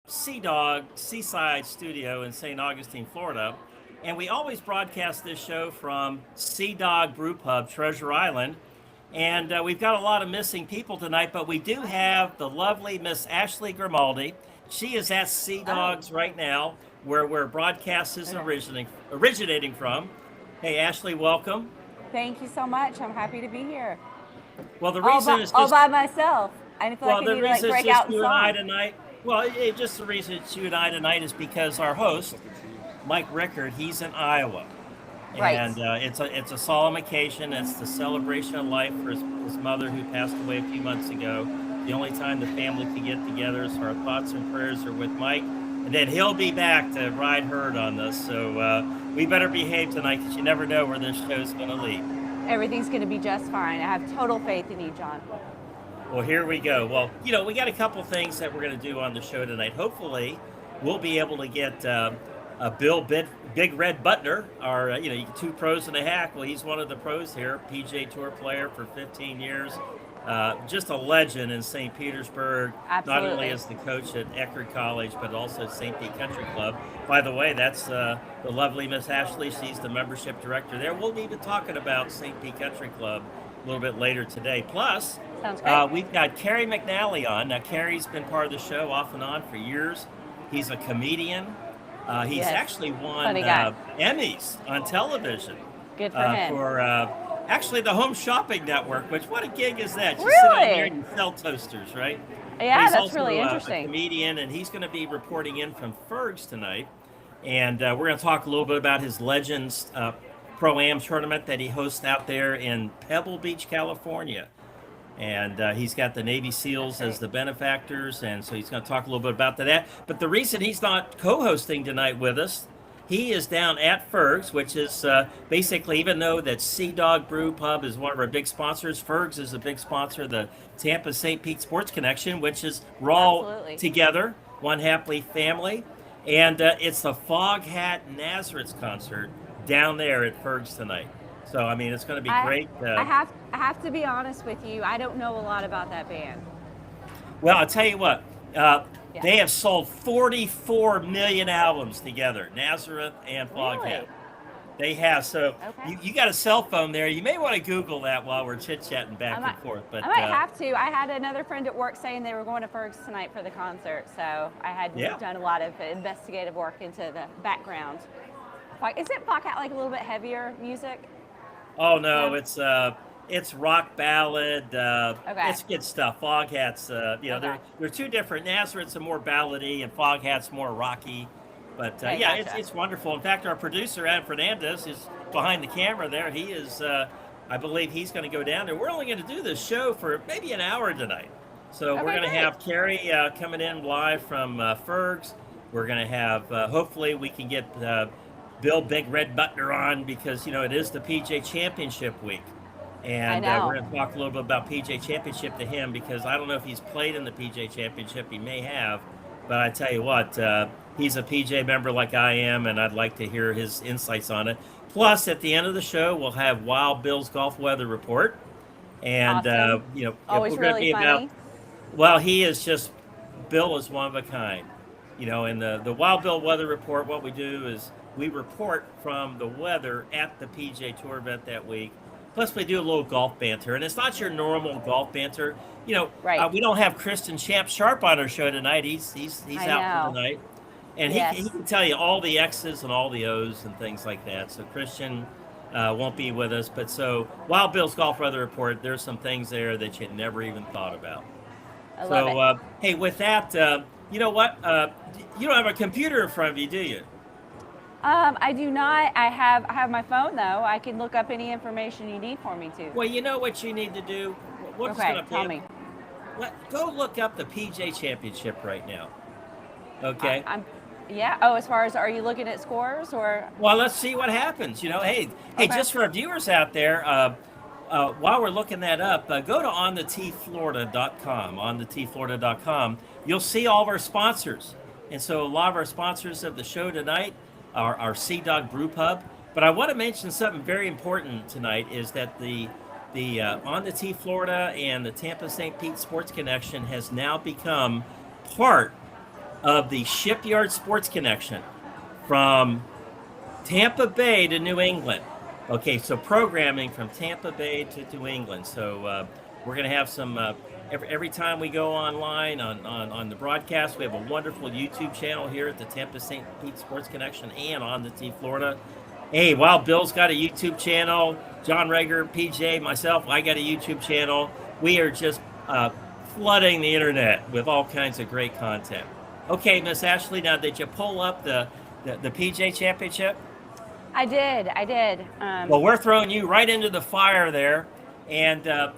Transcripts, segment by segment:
Sea Dog Seaside Studio in St. Augustine, Florida. And we always broadcast this show from Sea Dog Brew Pub, Treasure Island. And we've got a lot of missing people tonight, but we do have the lovely Miss Ashley Grimaldi. She is at Sea Oh, Dogs right now, where broadcast is okay. originating from. Hey, Ashley, welcome. Thank you so much. I'm happy to be here. Well, the reason is All just by myself. I feel like Well, I the need to reason it's break just out in you and I song. tonight. Well, just the reason it's you and I tonight is because our host, Mike Rickard, he's in Iowa, Right. and it's a solemn occasion. It's the celebration of life for his mother who passed away a few months ago. The only time the family can get together, so our thoughts and prayers are with Mike, and then he'll be back to ride herd on this. So we better behave tonight because you never know where this show's going to lead. Everything's going to be just fine. I have total faith in you, John. Well, here we go. Well, we got a couple things that we're going to do on the show tonight. Hopefully, we'll be able to get Bill Big Red Butner, our two pros and a hack. Well, he's one of the pros here, PJ Tour player for 15 years, just a legend in St. Petersburg. Not only Absolutely. as the coach at Eckerd College, but also St. Pete Country Club. By the way, that's the lovely Miss Ashley. She's the membership director there. We'll be talking about St. Pete Country Club a little bit later today. Plus, Sounds great. we've got Kerry McNally on. Now, Kerry's been part of the show off and on for years. He's a comedian. He's Yes. actually won Funny guy. Emmys on television Good for him. for actually the Home Shopping Network, which what a gig is that? You sit on there Really? and you sell toasters, right? But Yeah, he's that's also really a interesting. comedian, and he's going to be reporting in from Fergs tonight. And we're going to talk a little bit about his Legends Pro-Am tournament that he hosts out there in Pebble Beach, California. And he's got the Navy That's SEALs as great. the benefactors, and so he's going to talk a little bit about that. But the reason he's not co-hosting tonight with us, he is down at Ferg's, which is basically, even though that Sea Dog Brew Pub is one of our big sponsors, Ferg's is a big sponsor of the Tampa St. Pete Sports Connection, which is we're all Absolutely. together, one happy family, and it's the Foghat Nazareth concert down there at Ferg's tonight. So I mean, it's going to be I great. I have to be honest with you. I don't know a lot about that band. Well, I'll tell you what, Yeah. they have sold 44 million albums together, Nazareth and Foghat. Really? They have. So Okay. you got a cell phone there. You may want to Google that while we're chit chatting I back might and forth. But I might have to. I had another friend at work saying they were going to Ferg's tonight for the concert, so I had yeah. done a lot of investigative work into the background. Is it Pocket like a little bit heavier music? Oh no, No? it's rock ballad. Okay. It's good stuff. Foghat's, Okay. they're two different. Nazareth's a more ballady, and Foghat's more rocky. But Okay, yeah, gotcha. it's wonderful. In fact, our producer Adam Fernandez is behind the camera there. He is, I believe, he's going to go down there. We're only going to do this show for maybe an hour tonight. So we're Okay, going to great. have Carrie coming in live from Ferg's. We're going to have, hopefully, we can get Bill Big Red Butner on because it is the PJ Championship week, I and we're know. going to talk a little bit about PJ Championship to him because I don't know if he's played in the PJ Championship. He may have, but I tell you what, he's a PJ member like I am, and I'd like to hear his insights on it. Plus, at the end of the show, we'll have Wild Bill's golf weather report, and Awesome. Always we're going to really be about. funny. Well, he is just Bill is one of a kind. In the Wild Bill weather report, what we do is we report from the weather at the PJ Tour event that week. Plus, we do a little golf banter, and it's not your normal golf banter. Right. We don't have Kristen Champ Sharp on our show tonight. He's I out for the know. night, and he Yes. can tell you all the X's and all the O's and things like that. So Christian won't be with us, but so Wild Bill's golf weather report. There's some things there that you never even thought about. I love it. So, hey, with that, you know what? You don't have a computer in front of you, do you? I do not. I have my phone though. I can look up any information you need for me to. Well, you know what you need to do? We're just Okay, going to tell me. go look up the PJ Championship right now. I, Okay. I'm yeah. Oh, as far as are you looking at scores or Well, let's see what happens. Hey, okay. just for our viewers out there, while we're looking that up, go to onthetflorida.com. onthetflorida.com. You'll see all of our sponsors. And so a lot of our sponsors of the show tonight are our Sea Dog Brew Pub. But I want to mention something very important tonight is that the On the T Florida and the Tampa St. Pete Sports Connection has now become part of the Shipyard Sports Connection from Tampa Bay to New England. Okay, so programming from Tampa Bay to New England. So we're going to have some every time we go online on the broadcast. We have a wonderful YouTube channel here at the Tampa St. Pete Sports Connection and on the T Florida. Hey, Wild Bill's got a YouTube channel. John Rager, PJ, myself, I got a YouTube channel. We are just flooding the internet with all kinds of great content. Okay, Miss Ashley, now did you pull up the PJ Championship? I did. Well, we're throwing you right into the fire there, and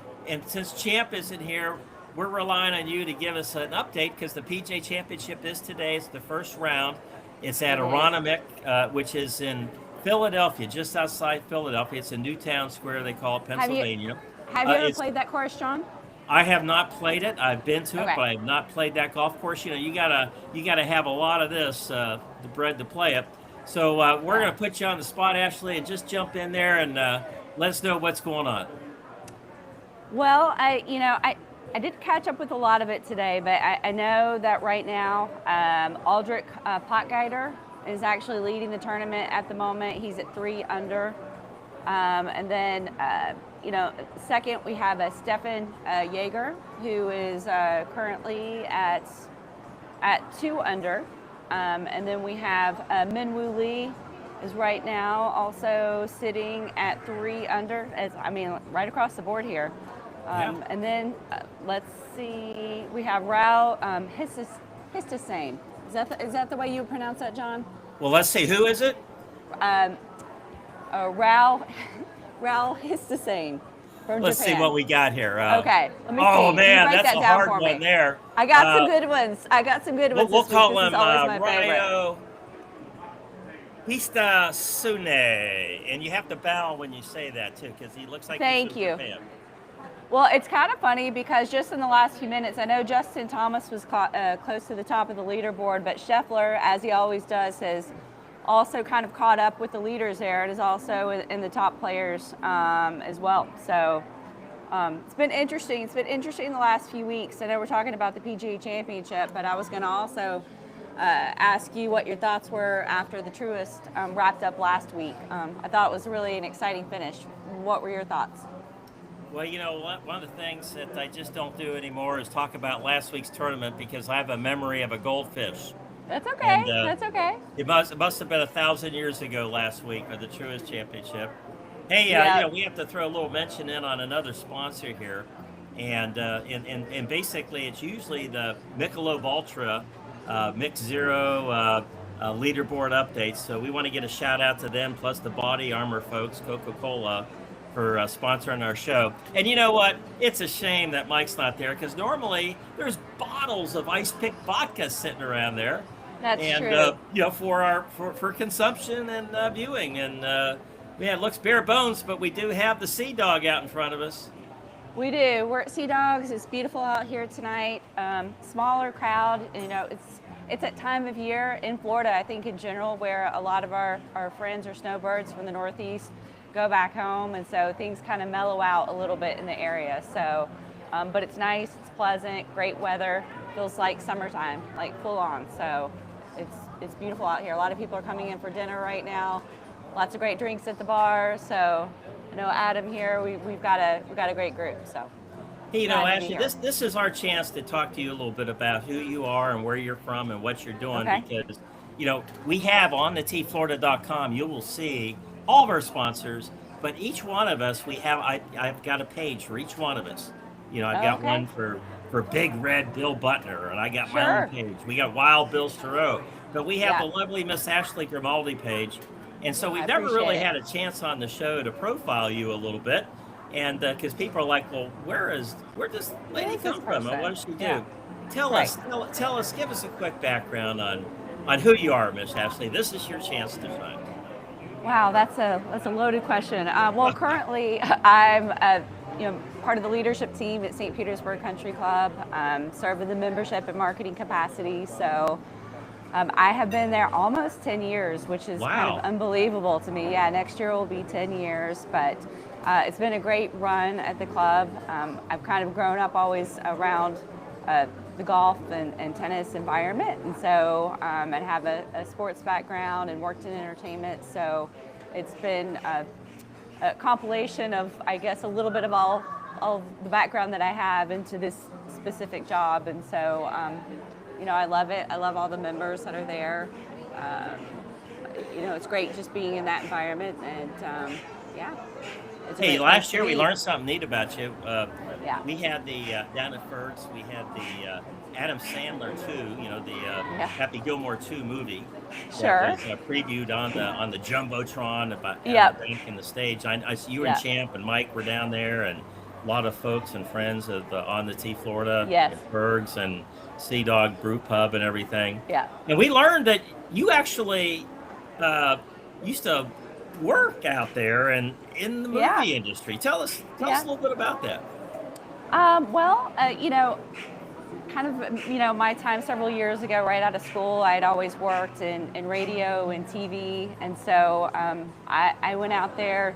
since Champ isn't here, we're relying on you to give us an update because the PJ Championship is today. It's the first round. It's at Aronimink, which is in Philadelphia, just outside Philadelphia. It's in Newtown Square, they call it, Pennsylvania. Have you ever played that course, John? I have not played it. I've been to it, but I have not played that golf course. You know, you gotta have a lot of this the bread to play it. So we're going to put you on the spot, Ashley, and just jump in there and let us know what's going on. Well, I did catch up with a lot of it today, but I know that right now Aldrich Potgeider is actually leading the tournament at the moment. He's at 3 under. And then, second we have Stefan Jaeger, who is currently at 2 under. And then we have Minwoo Lee is right now also sitting at 3 under. Right across the board here. And then let's see, we have Rao Histasane. Is that the way you pronounce that, John? Well, let's see. Who is it? Rao Histasane. Let's see what we got here. Okay, let me see. Oh man, that's a hard one me. there. I got some good ones. We'll call him Ryo Histasune, and you have to bow when you say that too, because he looks like Thank you. Japan. Well, it's kind of funny because just in the last few minutes, I know Justin Thomas was close to the top of the leaderboard, but Scheffler, as he always does, has also kind of caught up with the leaders there. It is also in the top players as well. So it's been interesting. It's been interesting the last few weeks. I know we're talking about the PGA Championship, but I was going to also ask you what your thoughts were after the Truist wrapped up last week. I thought it was really an exciting finish. What were your thoughts? Well, one of the things that I just don't do anymore is talk about last week's tournament because I have a memory of a goldfish. That's okay. That's okay. It must have been 1,000 years ago last week for the Truist Championship. Hey, we have to throw a little mention in on another sponsor here, and basically it's usually the Michelob Ultra Mix Zero leaderboard updates. So we want to get a shout out to them, plus the Body Armor folks, Coca-Cola, for sponsoring our show. And you know what? It's a shame that Mike's not there because normally there's bottles of ice pick vodka sitting around there. That's true. For consumption and viewing. And it looks bare bones, but we do have the Sea Dog out in front of us. We do. We're at Sea Dogs. It's beautiful out here tonight. Smaller crowd. It's that time of year in Florida, I think in general, where a lot of our friends or snowbirds from the Northeast go back home, and so things kind of mellow out a little bit in the area. So, but it's nice, it's pleasant, great weather, feels like summertime, like full on. So, it's beautiful out here. A lot of people are coming in for dinner right now. Lots of great drinks at the bar. So, I know Adam here. We've got a great group. So, hey, Ashley, this is our chance to talk to you a little bit about who you are and where you're from and what you're doing because we have on the tflorida.com. You will see all of our sponsors, but each one of us, I've got a page for each one of us. I've got one for Big Red Bill Butner, and I got my own page. We got Wild Bill Stereau, but we have the lovely Miss Ashley Grimaldi page. And so we've never really had a chance on the show to profile you a little bit. And because people are like, well, where does this lady come from? And what does she do? Yeah. Tell us, give us a quick background on who you are, Miss Ashley. This is your chance to shine. Wow, that's a loaded question. Well, currently I'm part of the leadership team at St. Petersburg Country Club, serve in the membership and marketing capacity. So I have been there almost 10 years, which is kind of unbelievable to me. Yeah, next year will be 10 years, but it's been a great run at the club. I've kind of grown up always around the golf and tennis environment, and so and have a sports background and worked in entertainment. So it's been a compilation of, I guess, a little bit of all the background that I have into this specific job, and so I love it. I love all the members that are there. It's great just being in that environment, and yeah. It's a Hey, great place last to year we be. learned something neat about you. Yeah. We had the down at Ferg's, we had the Adam Sandler 2, the Yeah. Happy Gilmore 2 movie that Sure. was previewed on the jumbotron on the Yep. bank in the stage. I see you and Yep. Champ and Mike were down there, and a lot of folks and friends of on the T Florida Yes. at Ferg's and Sea Dog Brew Pub and everything. Yeah. And we learned that you actually uh, used to work out there and in the Yeah. movie industry. Tell us Yeah. a little bit about that. Well, kind of, my time several years ago, right out of school, I had always worked in radio and TV. And so I went out there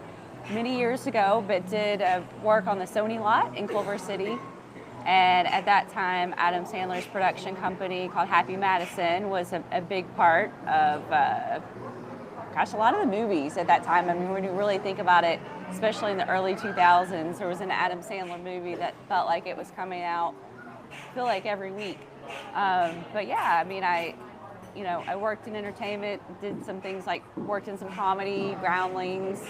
many years ago, but did work on the Sony lot in Culver City. And at that time, Adam Sandler's production company called Happy Madison was a big part of, a lot of the movies at that time. I mean, when you really think about it, especially in the early 2000s, there was an Adam Sandler movie that felt like it was coming out, I feel like every week. But yeah, I mean, I worked in entertainment, did some things like worked in some comedy, Groundlings,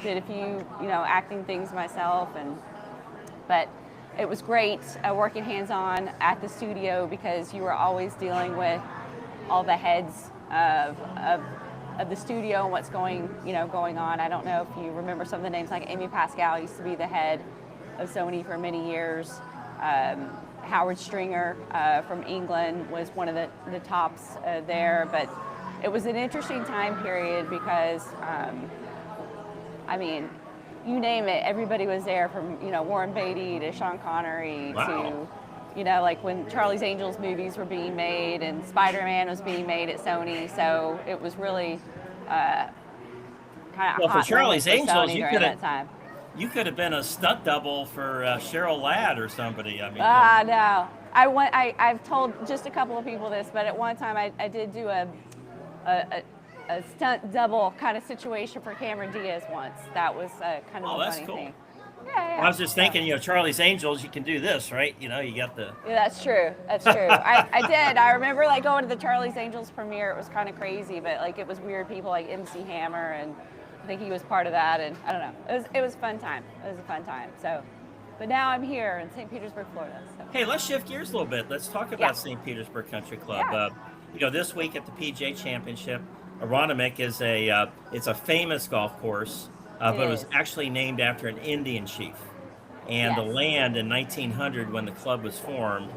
did a few, acting things myself, but it was great working hands-on at the studio because you were always dealing with all the heads of the studio and what's going on. I don't know if you remember some of the names, like Amy Pascal used to be the head of Sony for many years. Howard Stringer from England was one of the tops there, but it was an interesting time period because, you name it, everybody was there, from Warren Beatty to Sean Connery. Wow. To like when Charlie's Angels movies were being made and Spider-Man was being made at Sony, so it was really kind of Well, for hot Charlie's moment for Angels, Sony you during could that have time. you could have been a stunt double for Cheryl Ladd or somebody. I mean, No. I've told just a couple of people this, but at one time I did do a stunt double kind of situation for Cameron Diaz once. That was kind of Oh, a that's funny cool. thing. Yeah. I was just thinking, Charlie's Angels, you can do this, right? You got the. Yeah, that's true. That's true. I did. I remember going to the Charlie's Angels premiere. It was kind of crazy, but it was weird. People like MC Hammer, and I think he was part of that. And I don't know. It was a fun time. It was a fun time. So, but now I'm here in St. Petersburg, Florida. So. Hey, let's shift gears a little bit. Let's talk about St. Petersburg Country Club. Yeah. This week at the PGA Championship, Aronimink is it's a famous golf course, but it was actually named after an Indian chief. And the land in 1900, when the club was formed,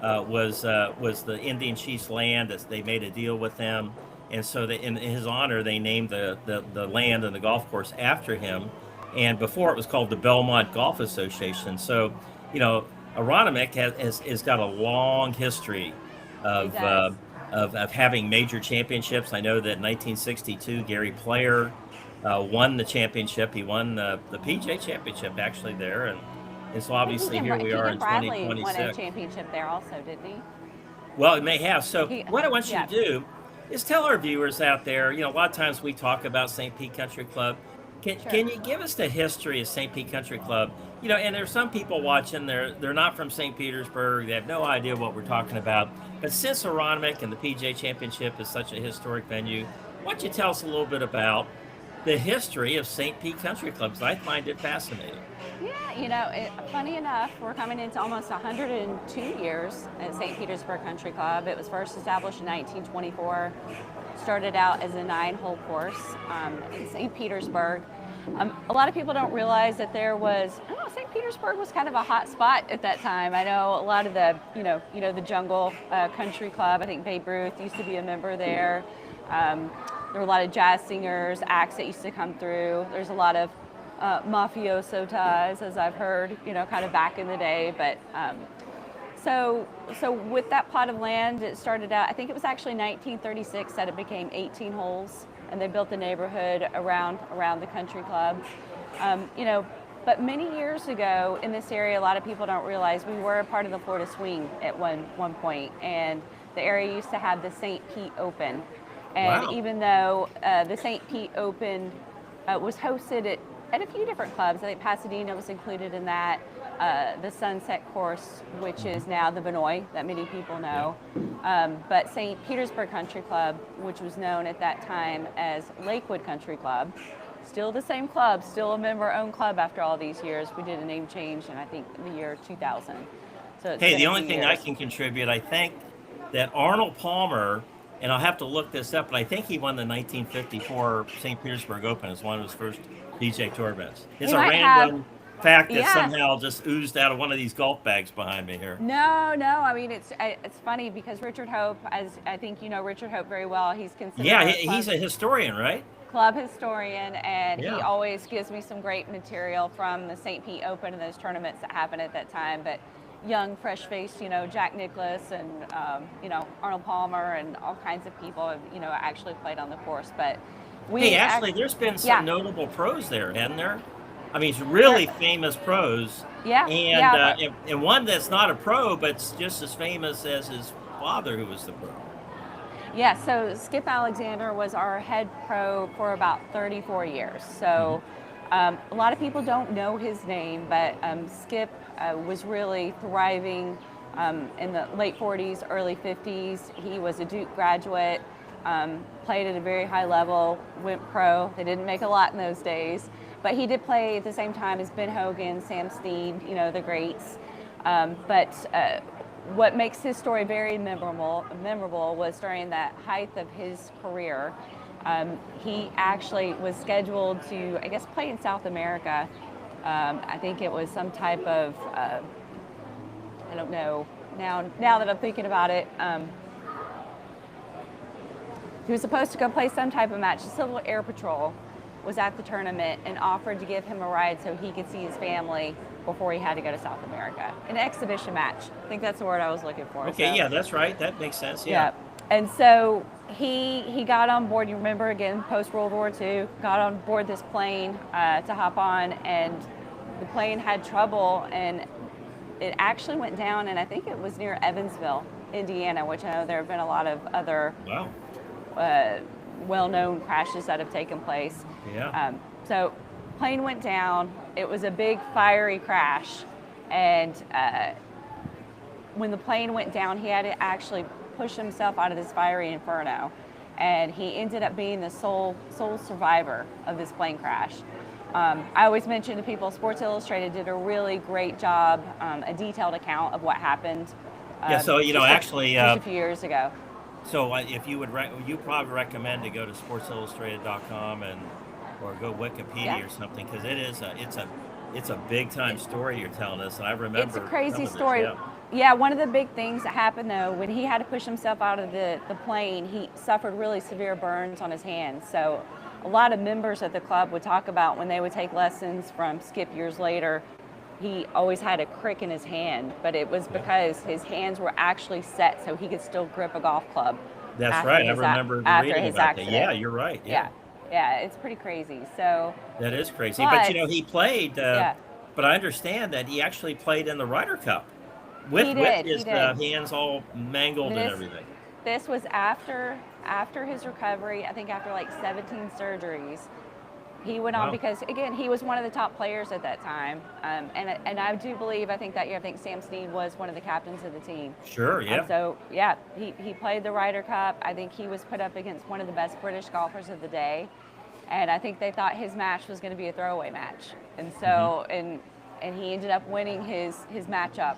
was the Indian chief's land. They made a deal with them, and so in his honor, they named the land and the golf course after him. And before, it was called the Belmont Golf Association. So, Aronimink has got a long history of having major championships. I know that in 1962, Gary Player won the championship. He won the PGA Championship actually there, and so obviously here we are in Bradley 2026. won a championship there also, didn't he? Well, it may have. So what I want you Yeah. to do is tell our viewers out there. A lot of times we talk about St. Pete Country Club. Can you give us the history of St. Pete Country Club? And there's some people watching. They're not from St. Petersburg. They have no idea what we're talking about. But since Aronimink and the PGA Championship is such a historic venue, why don't you tell us a little bit about the history of St. Pete Country Club? Because I find it fascinating. Yeah, funny enough, we're coming into almost 102 years at St. Petersburg Country Club. It was first established in 1924. Started out as a 9-hole course in St. Petersburg. A lot of people don't realize that St. Petersburg was kind of a hot spot at that time. I know a lot of the, the Jungle Country Club. I think Babe Ruth used to be a member there. There were a lot of jazz singers, acts that used to come through. There's a lot of mafioso ties, as I've heard, kind of back in the day. But so with that plot of land, it started out, I think it was actually 1936 that it became 18 holes, and they built the neighborhood around the country club. But many years ago in this area, a lot of people don't realize we were a part of the Florida Swing at one point, and the area used to have the St. Pete Open. And Wow. even though the St. Pete Open was hosted at a few different clubs, I think Pasadena was included in that, the Sunset Course, which is now the Vinoy, that many people know. But St. Petersburg Country Club, which was known at that time as Lakewood Country Club, still the same club, still a member-owned club after all these years. We did a name change in, I think, the year 2000. So it's Hey, been the a only few thing I years. can contribute, I think that Arnold Palmer, and I'll have to look this up, but I think he won the 1954 St. Petersburg Open as one of his first DJ Tour events. It's He a might have, random fact that yeah. somehow just oozed out of one of these golf bags behind me here. No. I mean, it's funny because Richard Hope, as I think you know Richard Hope very well, he's considered Yeah, our he's a historian, right? club historian, and he Yeah. always gives me some great material from the St. Pete Open and those tournaments that happened at that time. But young, fresh-faced, Jack Nicklaus and Arnold Palmer and all kinds of people, actually played on the course. But Hey, actually, there's been some yeah, notable pros there, hasn't there? I mean, it's there, really famous pros, yeah, and yeah. uh, and, and one that's not a pro, but's just as famous as his father, who was the pro. Yeah, so Skip Alexander was our head pro for about 34 years. So a lot of people don't know his name, but Skip was really thriving in the late 40s, early 50s. He was a Duke graduate, played at a very high level, went pro. They didn't make a lot in those days, but he did play at the same time as Ben Hogan, Sam Snead, the greats. But what makes his story very memorable was during the height of his career, he actually was scheduled to, I guess, play in South America. I think it was some type of, I don't know, now that I'm thinking about it, he was supposed to go play some type of match. The Civil Air Patrol was at the tournament and offered to give him a ride so he could see his family before he had to go to South America. An exhibition match. I think that's the word I was looking for. Okay, so, yeah, that's right. That makes sense. Yeah. And so he got on board. You remember, again, post World War II, got on board this plane to hop on, and the plane had trouble, and it actually went down, and I think it was near Evansville, Indiana, which I know there have been a lot of other Wow. well-known crashes that have taken place. Yeah. So plane went down. It was a big fiery crash, and when the plane went down, he had to actually push himself out of this fiery inferno, and he ended up being the sole survivor of this plane crash. I always mention to people, Sports Illustrated did a really great job, a detailed account of what happened. Yeah. So actually, just a few years ago. so if you would, you probably recommend to go to sportsillustrated.com or go Wikipedia or something, because it's a big time story you're telling us, and I remember. It's a crazy this, story. Yeah, one of the big things that happened though, when he had to push himself out of the plane, he suffered really severe burns on his hands. So a lot of members of the club would talk about when they would take lessons from Skip years later, he always had a crick in his hand, but it was because his hands were actually set so he could still grip a golf club. That's right. I remember reading about that. Yeah, you're right. Yeah, it's pretty crazy. So that is crazy. But he played. Yeah. But I understand that he actually played in the Ryder Cup with his hands all mangled and everything. This was after his recovery. I think after like 17 surgeries, he went on because again he was one of the top players at that time. And I do believe I think that year Sam Snead was one of the captains of the team. Sure. Yeah. So yeah, he played the Ryder Cup. I think he was put up against one of the best British golfers of the day. And I think they thought his match was going to be a throwaway match, and so and he ended up winning his matchup.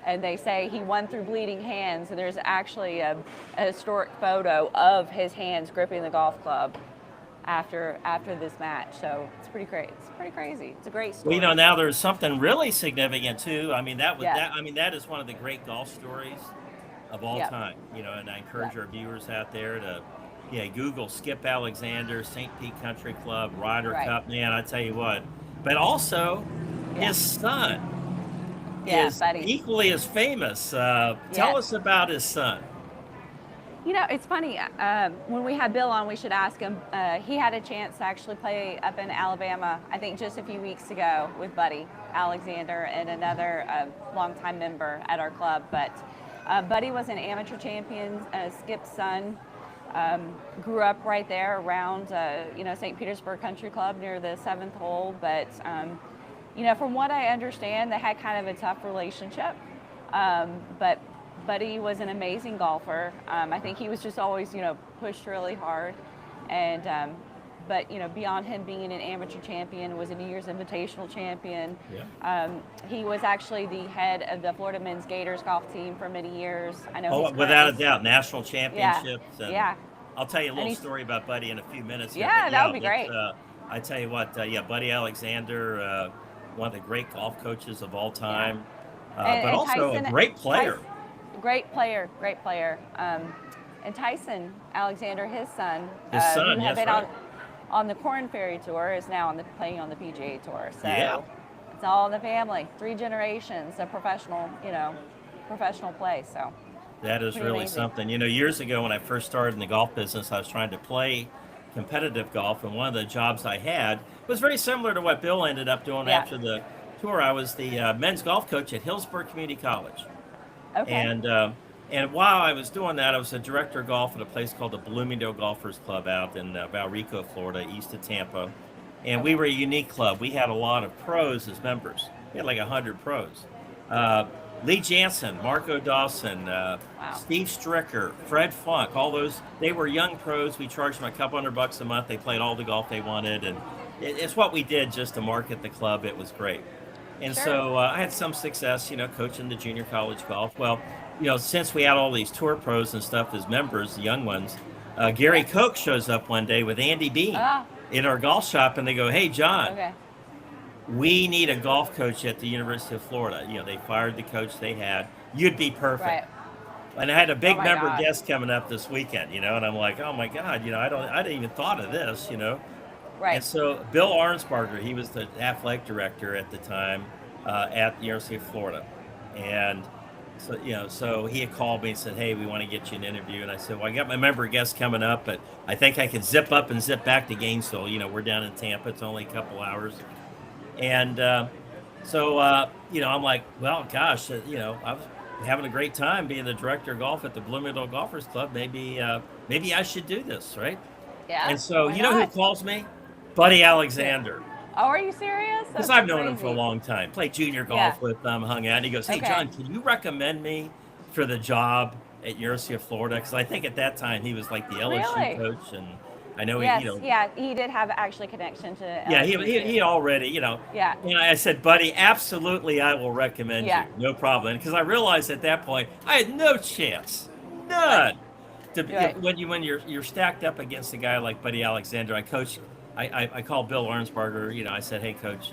And they say he won through bleeding hands, and there's actually a historic photo of his hands gripping the golf club after this match. So it's pretty great. It's pretty crazy. It's a great story. Well, now there's something really significant too. I mean that is one of the great golf stories of all time. And I encourage our viewers out there to. Yeah, Google Skip Alexander, St. Pete Country Club, Ryder Cup. Man, I tell you what. But also, his son is equally as famous. Tell us about his son. It's funny. When we had Bill on, we should ask him. He had a chance to actually play up in Alabama, I think just a few weeks ago with Buddy Alexander and another longtime member at our club. But Buddy was an amateur champion, Skip's son. Grew up right there around, St. Petersburg Country Club near the 7th hole. But, from what I understand, they had kind of a tough relationship. But Buddy was an amazing golfer. I think he was just always, pushed really hard. And, but, beyond him being an amateur champion, was a New Year's Invitational champion. Yeah. He was actually the head of the Florida Men's Gators golf team for many years. I know. Oh, without a doubt, national championships. Yeah. And Yeah. I'll tell you a little story about Buddy in a few minutes. Here, Yeah, but that would be great. I tell you what, Buddy Alexander, one of the great golf coaches of all time, but also a great player. Great player. And Tyson Alexander, his son, His son, who had yes, been right. on the Corn Ferry Tour, is now playing on the PGA Tour. So Yeah. it's all in the family. 3 generations of professional play. So That is pretty really amazing. something. Years ago when I first started in the golf business, I was trying to play competitive golf, and one of the jobs I had was very similar to what Bill ended up doing Yeah. after the tour. I was the men's golf coach at Hillsborough Community College. Okay. And while I was doing that, I was a director of golf at a place called the Bloomingdale Golfers Club out in Valrico, Florida, east of Tampa. And we were a unique club. We had a lot of pros as members. We had like 100 pros. Lee Jansen, Marco Dawson, Steve Stricker, Fred Funk, all those, they were young pros. We charged them a couple $100 a month. They played all the golf they wanted. And it's what we did just to market the club. It was great. And Sure. so I had some success, coaching the junior college golf. Well, since we had all these tour pros and stuff as members, the young ones, Gary Koch shows up one day with Andy Bean Ah, in our golf shop, and they go, "Hey, John, okay. we need a golf coach at the University of Florida." They fired the coach they had. You'd be perfect. Right. And I had a big Oh my member God. guest coming up this weekend, and I'm like, "Oh my God, I didn't even thought of this. Right. And so Bill Arnsparger, he was the athletic director at the time at the University of Florida. And so he had called me and said, "Hey, we want to get you an interview." And I said, "Well, I got my member guest coming up, but I think I can zip up and zip back to Gainesville. We're down in Tampa. It's only a couple hours." And I'm like, "Well, gosh, I was having a great time being the director of golf at the Bloomingdale Golfers Club. Maybe I should do this, right?" Yeah. And so, Why who not? calls me? Buddy Alexander. Oh, are you serious? Because That's I've known him for a crazy. long time. Played junior golf Yeah. with them, hung out. And he goes, "Hey, Okay. John, can you recommend me for the job at University of Florida?" Because I think at that time he was like the LSU Really? coach. And I know Yes. he, Yeah. He did have actually connection to. yeah, LSU he too. already, Yeah. And I said, "Buddy, absolutely, I will recommend Yeah. you. No problem." Because I realized at that point, I had no chance. None. Right. When you're stacked up against a guy like Buddy Alexander, I called Bill Arnsparger. I said, "Hey, Coach,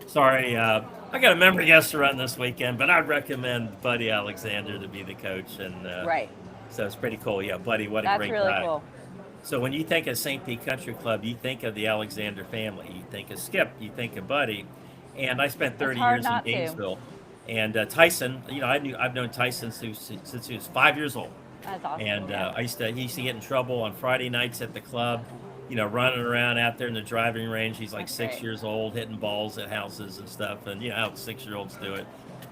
sorry, I got a member guest to run this weekend, but I'd recommend Buddy Alexander to be the coach." And Right. so it's pretty cool. Yeah, Buddy, what a That's great really guy. cool. So when you think of St. Pete Country Club, you think of the Alexander family. You think of Skip. You think of Buddy. And I spent 30 hard years in not to. Gainesville. And Tyson, I've known Tyson since he was 5 years old. That's awesome. And Yeah. he used to get in trouble on Friday nights at the club, running around out there in the driving range. He's like That's 6 great. years old, hitting balls at houses and stuff. And how 6-year-olds do it.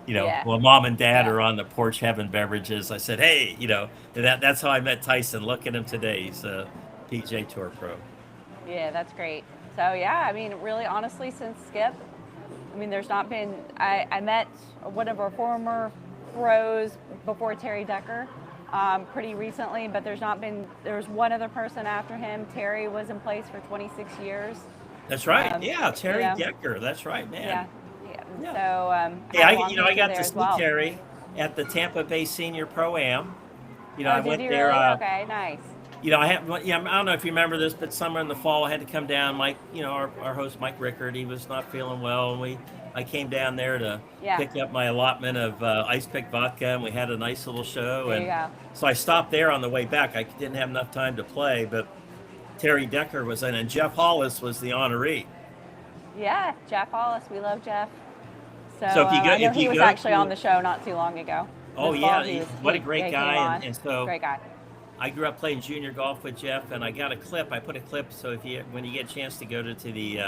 Yeah. Well, mom and dad Yeah. are on the porch having beverages. I said, "Hey, that's how I met Tyson. Look at him today. He's a PJ Tour pro." Yeah, that's great. So yeah, I mean, really, honestly, since Skip, I mean, there's not been. I met one of our former pros before Terry Decker, pretty recently, but there's not been. There's one other person after him. Terry was in place for 26 years. That's right. Um, Yeah, Terry yeah. Decker. That's right, man. Yeah. Yeah. So Yeah, had a long I history got there to as see well. Terry at the Tampa Bay Senior Pro Am. Oh, I did went you there. really? Okay, nice. I don't know if you remember this, but summer in the fall, I had to come down. Mike, our host Mike Rickard, he was not feeling well, and I came down there to Yeah. pick up my allotment of ice pick vodka, and we had a nice little show. There And you go. so I stopped there on the way back. I didn't have enough time to play, but Terry Decker was in, and Jeff Hollis was the honoree. Yeah, Jeff Hollis. We love Jeff. So, So if you go- I know if he you was go actually to- on the show not too long ago. Oh This yeah, fall he was- what a he great came guy! on. And so Great guy. I grew up playing junior golf with Jeff, and I got a clip. I put a clip so when you get a chance to go to the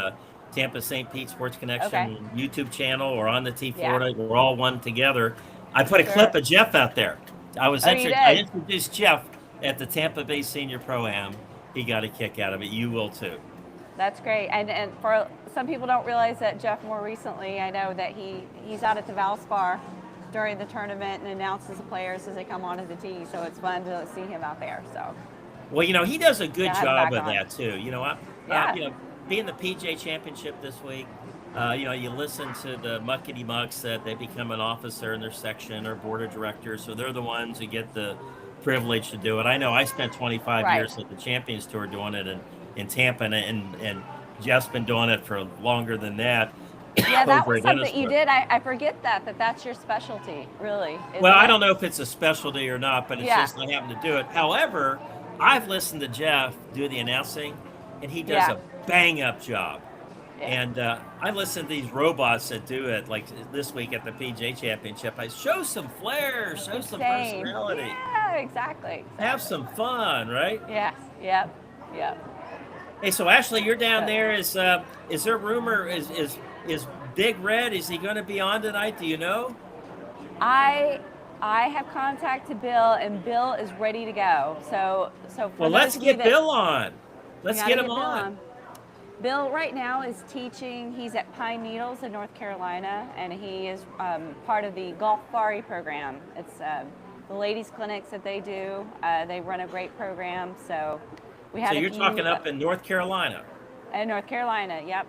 Tampa St. Pete Sports Okay. Connection YouTube channel or on the T Yeah. Florida, we're all one together. I put a clip Sure. of Jeff out there. Oh, you I did. introduced Jeff at the Tampa Bay Senior Pro Am. He got a kick out of it. You will too. That's great. And for some people don't realize that Jeff more recently, I know that he's out at the Valspar during the tournament and announces the players as they come onto the tee. So it's fun to see him out there. So Well, he does a good yeah, job of that too. Yeah. Being the PJ Championship this week, you listen to the muckety mucks that they become an officer in their section or board of directors, so they're the ones who get the privilege to do it. I know I spent 25 Right. years at the Champions Tour doing it in Tampa, and Jeff's been doing it for longer than that. Yeah, that over was at something you Innisbrook. did. I forget that's your specialty, really. Well, I Isn't don't it? know if it's a specialty or not, but it's Yeah. just I happen to do it. However, I've listened to Jeff do the announcing, and he does Yeah. a bang up job. Yeah. And I listen to these robots that do it, like this week at the PJ Championship. I show some flair, show some Same. personality, Yeah, exactly. have some fun, right? Yes. Yep. Yep. Hey, so Ashley, you're down Good. there. Is there rumor? Is Big Red? Is he going to be on tonight? Do you know? I have contacted Bill, and Bill is ready to go. So for Well, those let's of you get that- Bill on. we Let's gotta get him Bill on. Bill right now is teaching. He's at Pine Needles in North Carolina, and he is part of the Golf Safari program. It's the ladies' clinics that they do. They run a great program. So we had. So you're talking up in North Carolina. In North Carolina, yep.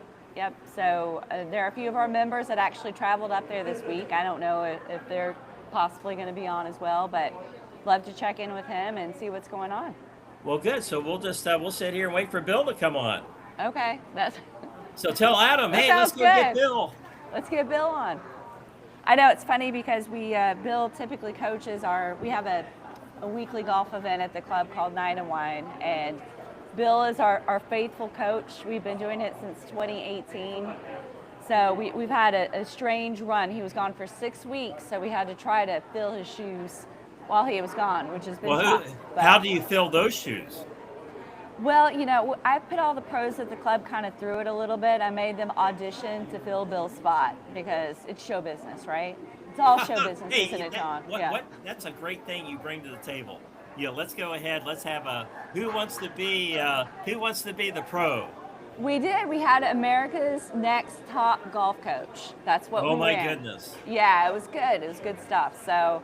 So there are a few of our members that actually traveled up there this week. I don't know if they're possibly going to be on as well, but love to check in with him and see what's going on. Well, good. So we'll just we'll sit here and wait for Bill to come on. Okay, that's. So tell Adam, That hey, let's sounds go get good. Bill. Let's get Bill on. I know it's funny because Bill typically coaches we have a weekly golf event at the club called Nine and Wine, and Bill is our faithful coach. We've been doing it since 2018. So we've had a strange run. He was gone for 6 weeks, so we had to try to fill his shoes while he was gone, which has been tough. But- how do you fill those shoes? Well, I put all the pros at the club kind of through it a little bit. I made them audition to fill Bill's spot because it's show business, right? It's all show business, Hey, isn't it, John? Yeah. That's a great thing you bring to the table. Let's go ahead. Let's have a who wants to be the pro? We did. We had America's Next Top Golf Coach. That's what we Oh my ran. goodness. Yeah, it was good. It was good stuff. So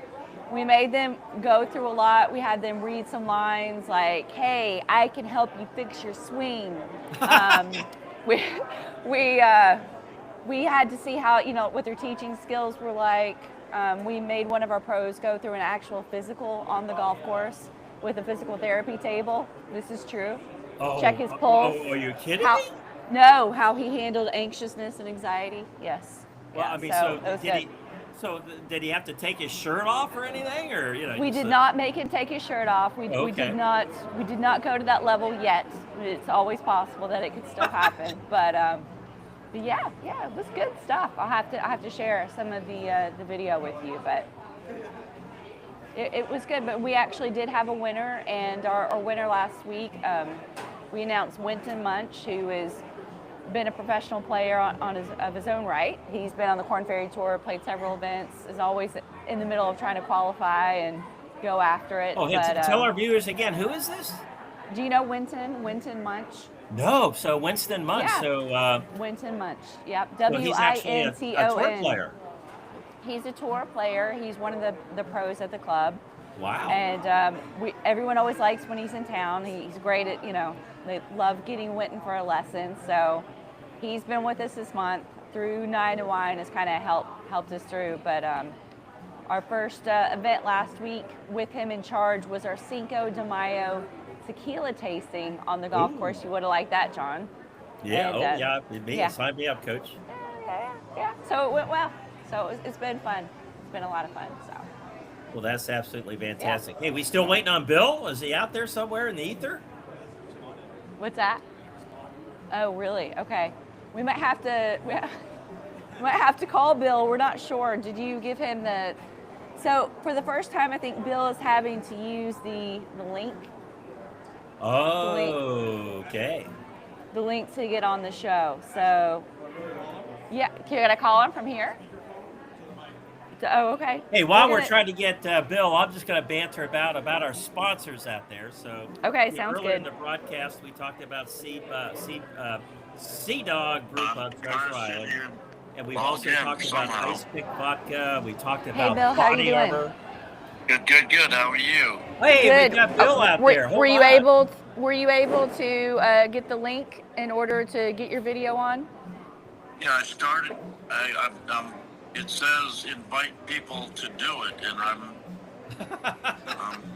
we made them go through a lot. We had them read some lines like, "Hey, I can help you fix your swing." We had to see how what their teaching skills were like. We made one of our pros go through an actual physical on the golf course with a physical therapy table. This is true. Check his pulse. Oh, are you kidding How, me? no, how he handled anxiousness and anxiety. Yes. Well, Yeah, I mean, so it was good. did he have to take his shirt off or anything, or We just did not make him take his shirt off. We Okay. did not go to that level yet. It's always possible that it could still happen, but yeah, it was good stuff. I have to share some of the video with you, but it was good. But we actually did have a winner, and our winner last week, we announced Winton Munch, who has been a professional player of his own right. He's been on the Korn Ferry Tour, played several events, is always in the middle of trying to qualify and go after it. Oh, hey, but, tell our viewers again, who is this? do you know Winton Munch? No, so Winston Munch. Yeah. So Winton Munch. Yep. so he's actually a tour player. He's a tour player. He's one of the pros at the club. Wow. And everyone always likes when he's in town. He's great at, they love getting Winton for a lesson. So he's been with us this month through Nine to Wine, has kind of helped us through. But our first event last week with him in charge was our Cinco de Mayo tequila tasting on the golf course. You would have liked that, John. Yeah. And, yeah. Sign me up, Coach. Yeah. So it went well. So it's been fun. It's been a lot of fun. So. Well, that's absolutely fantastic. Hey, we still waiting on Bill? Is he out there somewhere in the ether? What's that? Oh, really? Okay. We might have to call Bill. We're not sure. Did you give him the So for the first time, I think Bill is having to use the link. Oh, okay. The link to get on the show. So, yeah, can I call him from here? Oh, okay. Hey, while we're trying to get Bill, I'm just going to banter about our sponsors out there. So, okay, sounds earlier in good. the broadcast, we talked about Sea Dog Brew Pub, Treasure Island, and we've also talked about Ice Pick Vodka. We talked about Bill, how Body you doing? Armor. Good. How are you? Hey, Good. we got Bill out there. Were you able to get the link in order to get your video on? Yeah, I started. It says invite people to do it, and I'm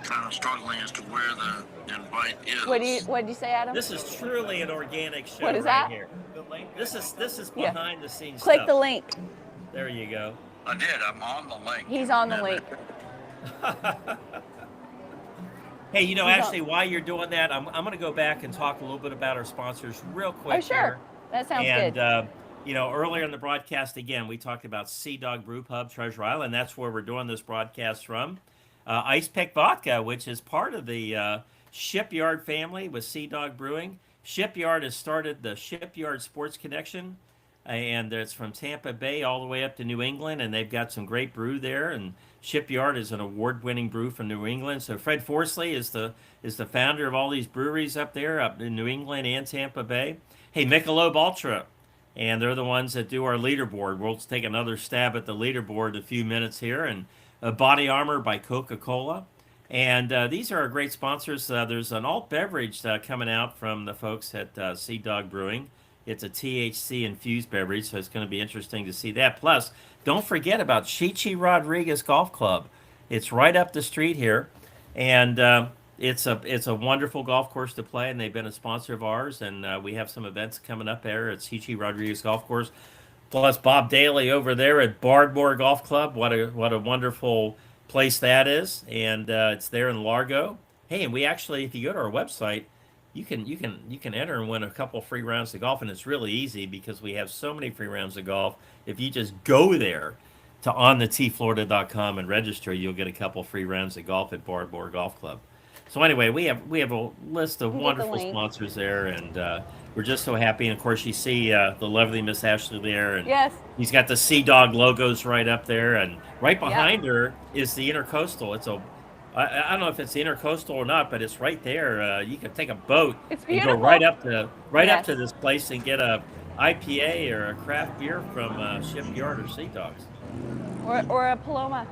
kind of struggling as to where the invite is. What did you say, Adam? This is truly an organic show. What is right that? Here. This is behind the scenes Click stuff. the link. There you go. I did. I'm on the link. He's on the link. Hey, Ashley, while you're doing that, I'm going to go back and talk a little bit about our sponsors real quick. Oh, sure. Here. That sounds good. And, earlier in the broadcast, again, we talked about Sea Dog Brew Pub, Treasure Island. That's where we're doing this broadcast from. Ice Pick Vodka, which is part of the Shipyard family with Sea Dog Brewing. Shipyard has started the Shipyard Sports Connection, and it's from Tampa Bay all the way up to New England, and they've got some great brew there. And Shipyard is an award-winning brew from New England. So Fred Forsley is the founder of all these breweries up there, up in New England and Tampa Bay. Hey, Michelob Ultra, and they're the ones that do our leaderboard. We'll take another stab at the leaderboard in a few minutes here. And Body Armor by Coca-Cola. And these are our great sponsors. There's an alt beverage coming out from the folks at Sea Dog Brewing. It's a THC-infused beverage, so it's going to be interesting to see that. Plus, don't forget about Chichi Rodriguez Golf Club. It's right up the street here, and it's a wonderful golf course to play, and they've been a sponsor of ours, and we have some events coming up there at Chichi Rodriguez Golf Course. Plus, Bob Daly over there at Bardmore Golf Club. What a wonderful place that is, and it's there in Largo. Hey, and we actually, if you go to our website, you can enter and win a couple free rounds of golf, and it's really easy because we have so many free rounds of golf. If you just go there to onthetflorida.com and register, you'll get a couple free rounds of golf at Bardmore Golf Club. So anyway, we have a list of wonderful sponsors there, and we're just so happy. And of course, you see the lovely Miss Ashley there, and yes, he's got the Sea Dog logos right up there, and right behind her is the Intercoastal. It's I don't know if it's the Intercoastal or not, but it's right there. You can take a boat and go right up to this place and get a IPA or a craft beer from Shipyard or Sea Dogs, or a Paloma,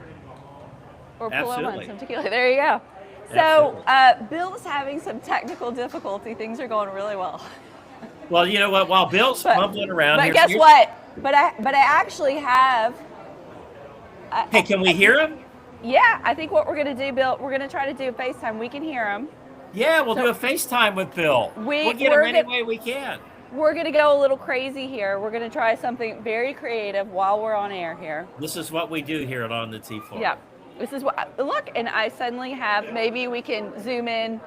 Absolutely. and some tequila. There you go. So Bill's having some technical difficulty. Things are going really well. Well, you know what? While Bill's fumbling around, but guess what? But I actually have. Hey, can we hear him? Yeah, I think what we're going to do, Bill, we're going to try to do a FaceTime. We can hear him. Yeah, we'll do a FaceTime with Bill. We'll get him any way we can. We're going to go a little crazy here. We're going to try something very creative while we're on air here. This is what we do here at On the T Floor. Yeah. This is what, look, and I suddenly have, maybe we can zoom in.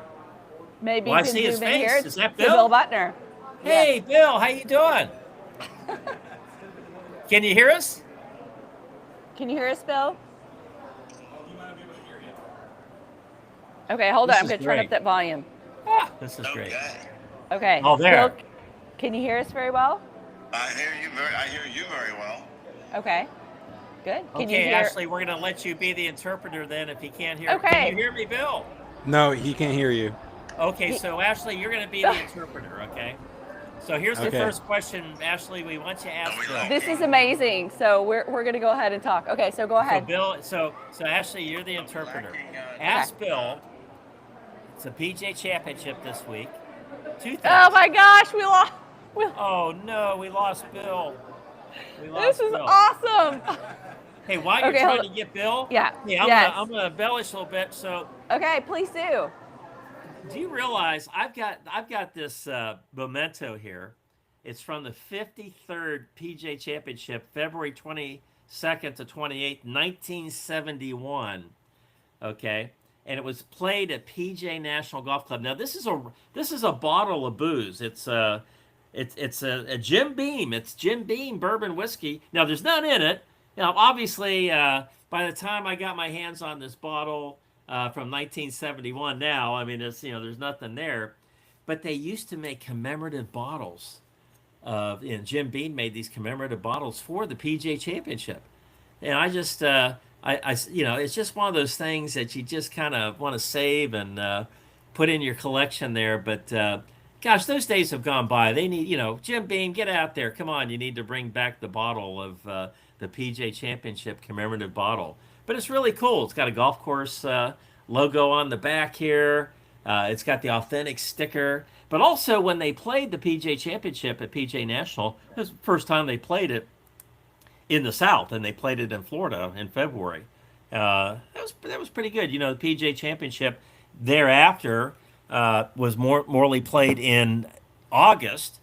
Maybe well, you can I see his zoom face. in here. Is that Bill? Bill Butner. Hey, yes. Bill, how you doing? Can you hear us? Can you hear us, Bill? Okay, hold on. I'm going to turn up that volume. Ah, this is great. Okay. Oh, there. Bill, can you hear us very well? I hear you very well. Okay. Good. Can you okay, hear... Ashley, we're going to let you be the interpreter then if he can't hear. Okay. Can you hear me, Bill? No, he can't hear you. Okay, so Ashley, you're going to be the interpreter, okay? So here's the first question, Ashley. We want you to ask Bill. This is amazing. So we're going to go ahead and talk. Okay, so go ahead. So Bill, so Ashley, you're the interpreter. Ask Bill. It's a PJ Championship this week. Oh my gosh, we lost. Oh no, we lost Bill. This is awesome. Hey, while you're trying to get Bill, yeah, hey, I'm gonna embellish a little bit. So okay, please do. Do you realize I've got this memento here? It's from the 53rd PJ Championship, February 22nd to 28th, 1971. Okay. And it was played at PJ National Golf Club. Now this is a bottle of booze. It's a Jim Beam. It's Jim Beam bourbon whiskey. Now there's none in it, obviously, by the time I got my hands on this bottle from 1971, now I mean, it's there's nothing there, but they used to make commemorative bottles. And Jim Beam made these commemorative bottles for the PGA Championship, and I just, it's just one of those things that you just kind of want to save and put in your collection there. But gosh, those days have gone by. They need, Jim Beam, get out there. Come on, you need to bring back the bottle of the PGA Championship commemorative bottle. But it's really cool. It's got a golf course logo on the back here. It's got the authentic sticker. But also, when they played the PGA Championship at PGA National, it was the first time they played it in the South, and they played it in Florida in February. That was pretty good. The PGA Championship thereafter was morely played in August,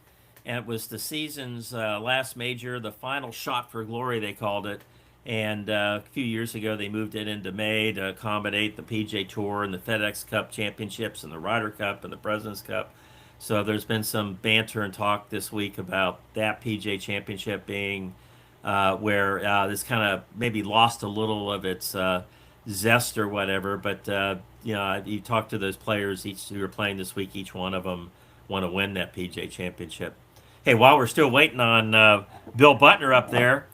and it was the season's last major, the final shot for glory, they called it. And a few years ago, they moved it into May to accommodate the PGA Tour and the FedEx Cup Championships and the Ryder Cup and the President's Cup. So there's been some banter and talk this week about that PGA Championship being where this kind of maybe lost a little of its zest or whatever. But you talk to those players each who are playing this week. Each one of them want to win that PGA Championship. Hey, while we're still waiting on Bill Butner up there,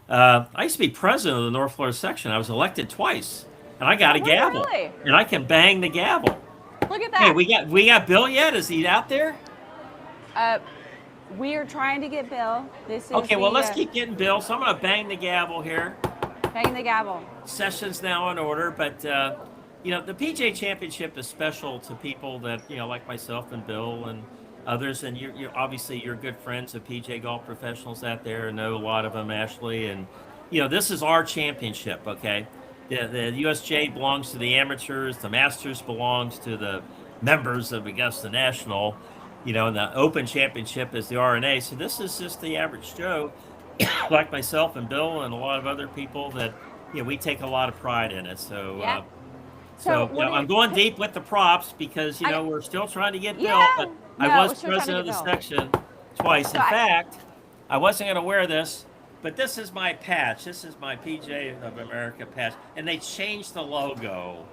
I used to be president of the North Florida section. I was elected twice, and I got a gavel, really? and I can bang the gavel. Look at that. Hey, we got Bill yet? Is he out there? We are trying to get Bill. This is Okay, well, let's keep getting Bill. So I'm going to bang the gavel here. bang the gavel. Session's now in order, but the PGA Championship is special to people that like myself and Bill and others, and you're obviously you're good friends of PGA golf professionals out there. I know a lot of them, Ashley, and this is our championship. Okay, the USJ belongs to the amateurs. The Masters belongs to the members of Augusta National. And the Open Championship is the RNA. So this is just the average Joe, like myself and Bill and a lot of other people that we take a lot of pride in it. So. Yeah. I'm going deep with the props because we're still trying to get Bill, but I was president of the section twice. In fact, I wasn't going to wear this, but this is my patch. This is my PGA of America patch, and they changed the logo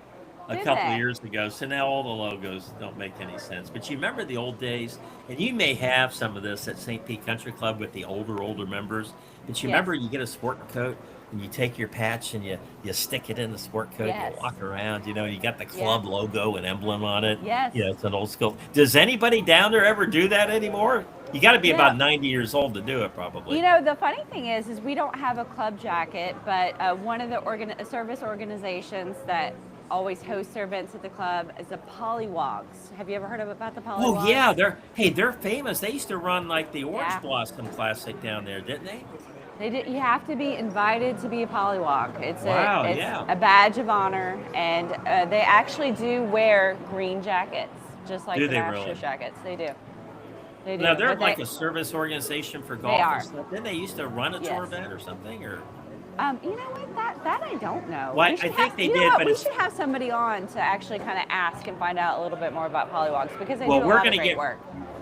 a couple of years ago, so now all the logos don't make any sense. But you remember the old days, and you may have some of this at St. Pete Country Club with the older members. But you remember you get a sport coat and you take your patch and you stick it in the sport coat, you walk around, you got the club logo and emblem on it. Yes. It's an old school. Does anybody down there ever do that anymore? You got to be about 90 years old to do it, probably. The funny thing is we don't have a club jacket, but one of the service organizations that always hosts their events at the club is the Polywogs. Have you ever heard about the Polywogs? Oh yeah, they're famous. They used to run like the Orange Blossom Classic down there, didn't they? They did. You have to be invited to be a Polywog. It's a badge of honor, and they actually do wear green jackets, just like the Masters jackets. They do. They do. Now they're like a service organization for golf. They are. And stuff. Didn't they used to run a tour event or something? Or you know what? That I don't know. Well, I think they did, but we should have somebody on to actually kind of ask and find out a little bit more about Polywogs because they do a lot of great work.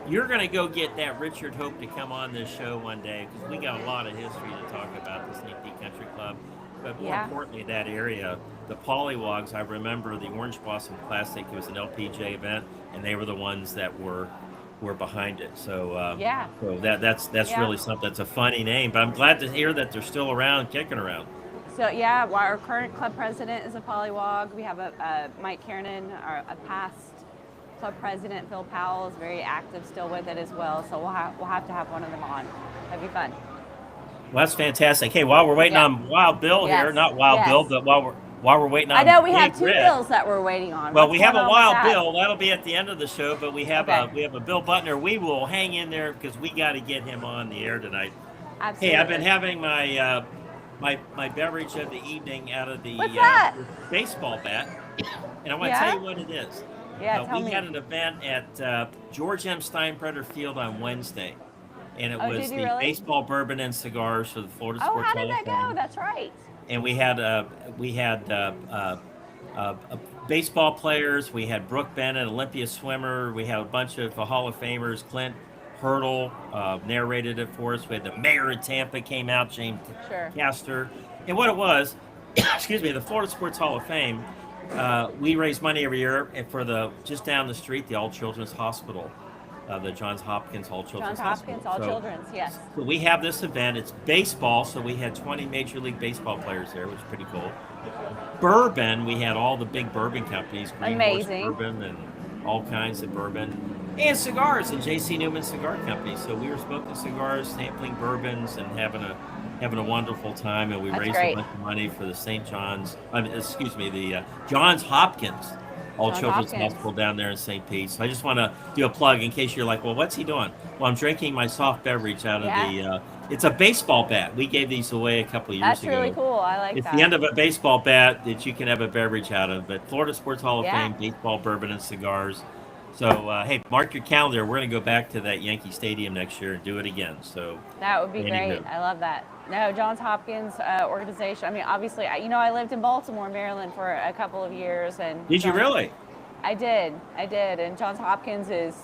You're going to go get that Richard Hope to come on this show one day because we got a lot of history to talk about the St. Pete Country Club. But more importantly, that area, the Polywogs, I remember the Orange Blossom Classic. It was an LPGA event, and they were the ones that were behind it. So so that's really something. That's a funny name, but I'm glad to hear that they're still around, kicking around. So our current club president is a Polywog. We have a Mike Kiernan, a past club president. Phil Powell is very active still with it as well. So we'll have to have one of them on. That'd be fun. Well, that's fantastic. Hey, while we're waiting on Wild Bill here, not Wild Bill, but while we're waiting on, I know we have two Bills that we're waiting on. Well, we have a Wild Bill. That'll be at the end of the show, but we have a Bill Butner. We will hang in there because we got to get him on the air tonight. Absolutely. Hey, I've been having my my beverage of the evening out of the baseball bat, and I want to tell you what it is. Yeah, tell me. We had an event at George M. Steinbrenner Field on Wednesday, and it was the baseball, bourbon, and cigars for the Florida Sports Hall of Fame. Oh, how did that go? That's right. And we had baseball players. We had Brooke Bennett, Olympia swimmer. We had a bunch of Hall of Famers. Clint Hurdle narrated it for us. We had the mayor of Tampa came out, James Castor. And what it was, excuse me, the Florida Sports Hall of Fame. We raise money every year for the just down the street, the All Children's Hospital, the Johns Hopkins All Johns Children's Hopkins, Hospital. all children's, yes. So we have this event. It's baseball, so we had 20 Major League Baseball players there, which is pretty cool. Bourbon, we had all the big bourbon companies, Green Horse Amazing. Bourbon and all kinds of bourbon. And cigars, and J.C. Newman Cigar Company. So we were smoking cigars, sampling bourbons, and having a wonderful time. And we That's raised great. a bunch of money for the Johns Hopkins All Johns Children's Hopkins. Hospital down there in St. Pete. So I just want to do a plug in case you're like, well, what's he doing? Well, I'm drinking my soft beverage out of it's a baseball bat. We gave these away a couple of years That's ago. really cool. I like It's that. the end of a baseball bat that you can have a beverage out of. But Florida Sports Hall of Yeah. Fame, baseball, bourbon, and cigars. So, hey, mark your calendar. We're going to go back to that Yankee Stadium next year and do it again. So That would be Anywho. great. I love that. No, Johns Hopkins organization. I mean, obviously, I lived in Baltimore, Maryland for a couple of years, and did you really? I did, and Johns Hopkins is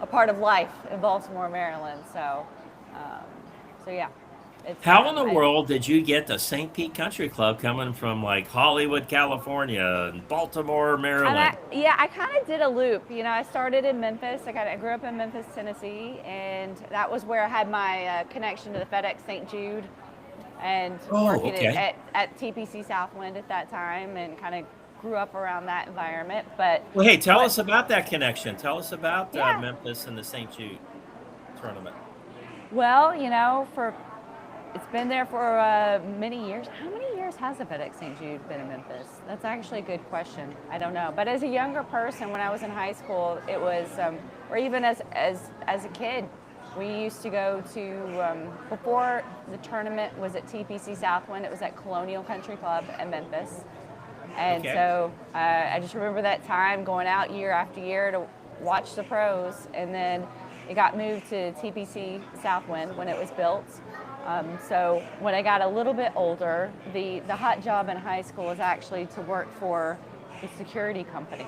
a part of life in Baltimore, Maryland. So, yeah. It's, How in the world did you get to St. Pete Country Club coming from like Hollywood, California, and Baltimore, Maryland? I kind of did a loop. I started in Memphis. I grew up in Memphis, Tennessee, and that was where I had my connection to the FedEx St. Jude, and working at TPC Southwind at that time, and kind of grew up around that environment. But Well, hey, tell us about that connection. Tell us about Yeah. Memphis and the St. Jude tournament. well, it's been there for many years. How many years has the FedEx St. Jude been in Memphis? That's actually a good question. I don't know. But as a younger person, when I was in high school, it was, or even as a kid, we used to go to, before the tournament was at TPC Southwind, it was at Colonial Country Club in Memphis. And Okay. so I just remember that time going out year after year to watch the pros. And then it got moved to TPC Southwind when it was built. So when I got a little bit older, the hot job in high school was actually to work for the security company.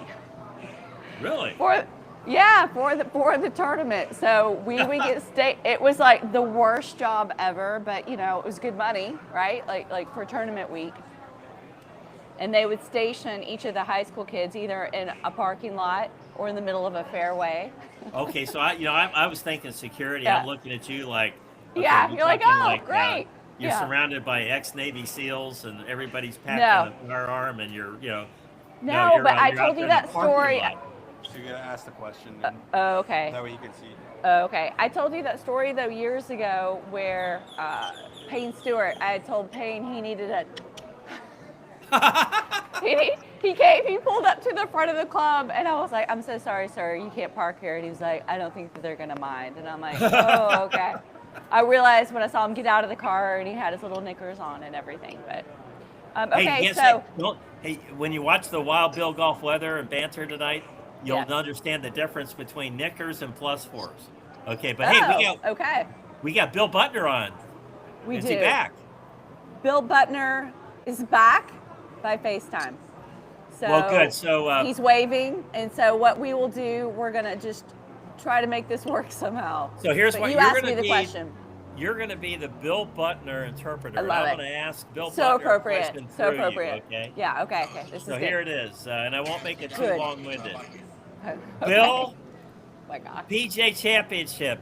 Really? For the tournament. So we would get it was like the worst job ever, but it was good money, right? Like for tournament week. And they would station each of the high school kids either in a parking lot or in the middle of a fairway. Okay, so I was thinking security. Yeah. I'm looking at you like, okay, Yeah, we're you're like, talking oh, great. You're Yeah. surrounded by ex-Navy SEALs and everybody's No. packing a firearm, and you're No, you're but I out told there you in the that parking story. lot. So you gotta ask the question, and Oh, okay. that way you can see. Oh, okay. I told you that story though years ago where Payne Stewart, I had told Payne he needed a. He pulled up to the front of the club, and I was like, "I'm so sorry, sir, you can't park here." And he was like, "I don't think that they're gonna mind." And I'm like, "Oh, okay." I realized when I saw him get out of the car and he had his little knickers on and everything. But okay, Hey, yes, so hey, when you watch the Wild Bill Golf Weather and Banter tonight, you'll Yes. understand the difference between knickers and plus fours. Okay, but hey, okay, we got Bill Butner on. we Is do. he back? Bill Butner is back by FaceTime. So Well, good. So he's waving, and so what we will do, we're gonna just try to make this work somehow. So here's But what you you're asked gonna me the be. question. You're going to be the Bill Butner interpreter. I love I'm it. going to ask Bill So Butner a appropriate. question So through you, appropriate. okay? Yeah. Okay. This So is here good. it is, and I won't make it too Good. long-winded. Okay. Bill, Oh my gosh. PJ Championship.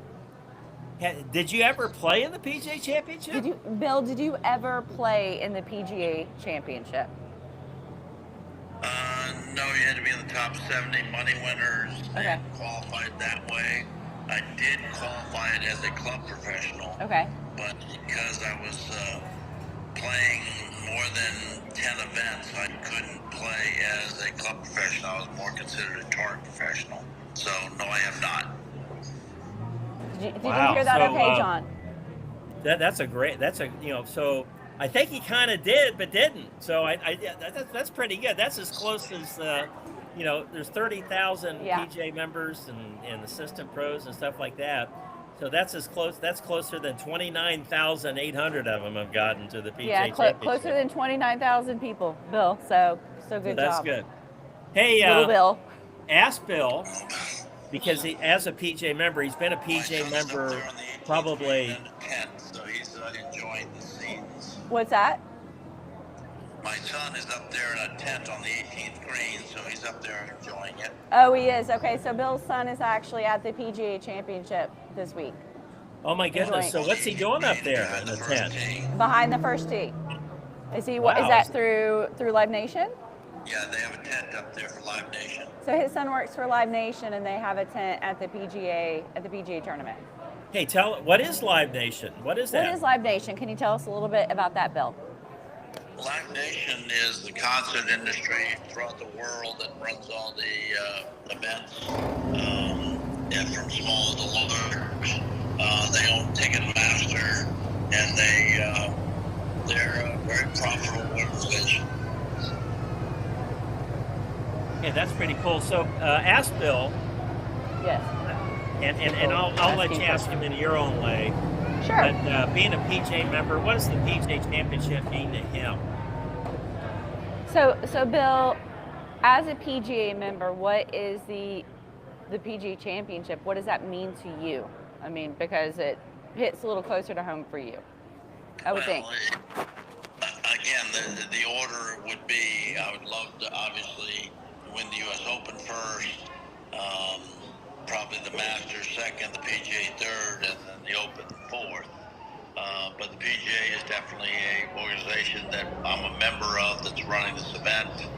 Did you ever play in the PJ Championship? Bill? Did you ever play in the PGA Championship? No, you had to be in the top 70 money winners Okay. and qualified that way. I did qualify it as a club professional, Okay. but because I was playing more than 10 events, I couldn't play as a club professional. I was more considered a tour professional. So, no, I have not. Did Wow. you hear that? So, Okay, John. So I think he kind of did, but didn't. So that's pretty good. That's as close as, there's 30,000 Yeah. PJ members and assistant pros and stuff like that. So that's closer than 29,800 of them have gotten to the PJ Yeah, Championship. closer than 29,000 people, Bill. So good That's job. good. Hey, Little Bill. ask Bill, because as a PJ member, he's been a My PJ son's up member there on the 18th probably. green and the 10th, so he's enjoying the scenes. What's that? My son is up there in a tent on the 18th green, so he's up there enjoying it. Oh, he is. Okay, so Bill's son is actually at the PGA Championship this week. Oh my goodness! Enjoying So what's he doing up there Behind in the the first tent? tee. behind the first tee. Is he? What is Wow. that through Live Nation? Yeah, they have a tent up there for Live Nation. So his son works for Live Nation, and they have a tent at the PGA tournament. Hey, what is Live Nation? What is that? What is Live Nation? Can you tell us a little bit about that, Bill? Live Nation is the concert industry throughout the world that runs all the events, and from small to large. They own Ticketmaster, and they're a very profitable organization. Yeah, that's pretty cool. So ask Bill, Yes. and I'll let you ask him in your own way. Sure. But being a PJ member, what does the PJ Championship mean to him? So Bill, as a PGA member, what is the PGA Championship? What does that mean to you? I mean, because it hits a little closer to home for you, I would think. Again, the order would be, I would love to obviously win the U.S. Open first, probably the Masters second, the PGA third, and then the Open fourth. But the PGA is definitely a organization that I'm a member of that's running this event.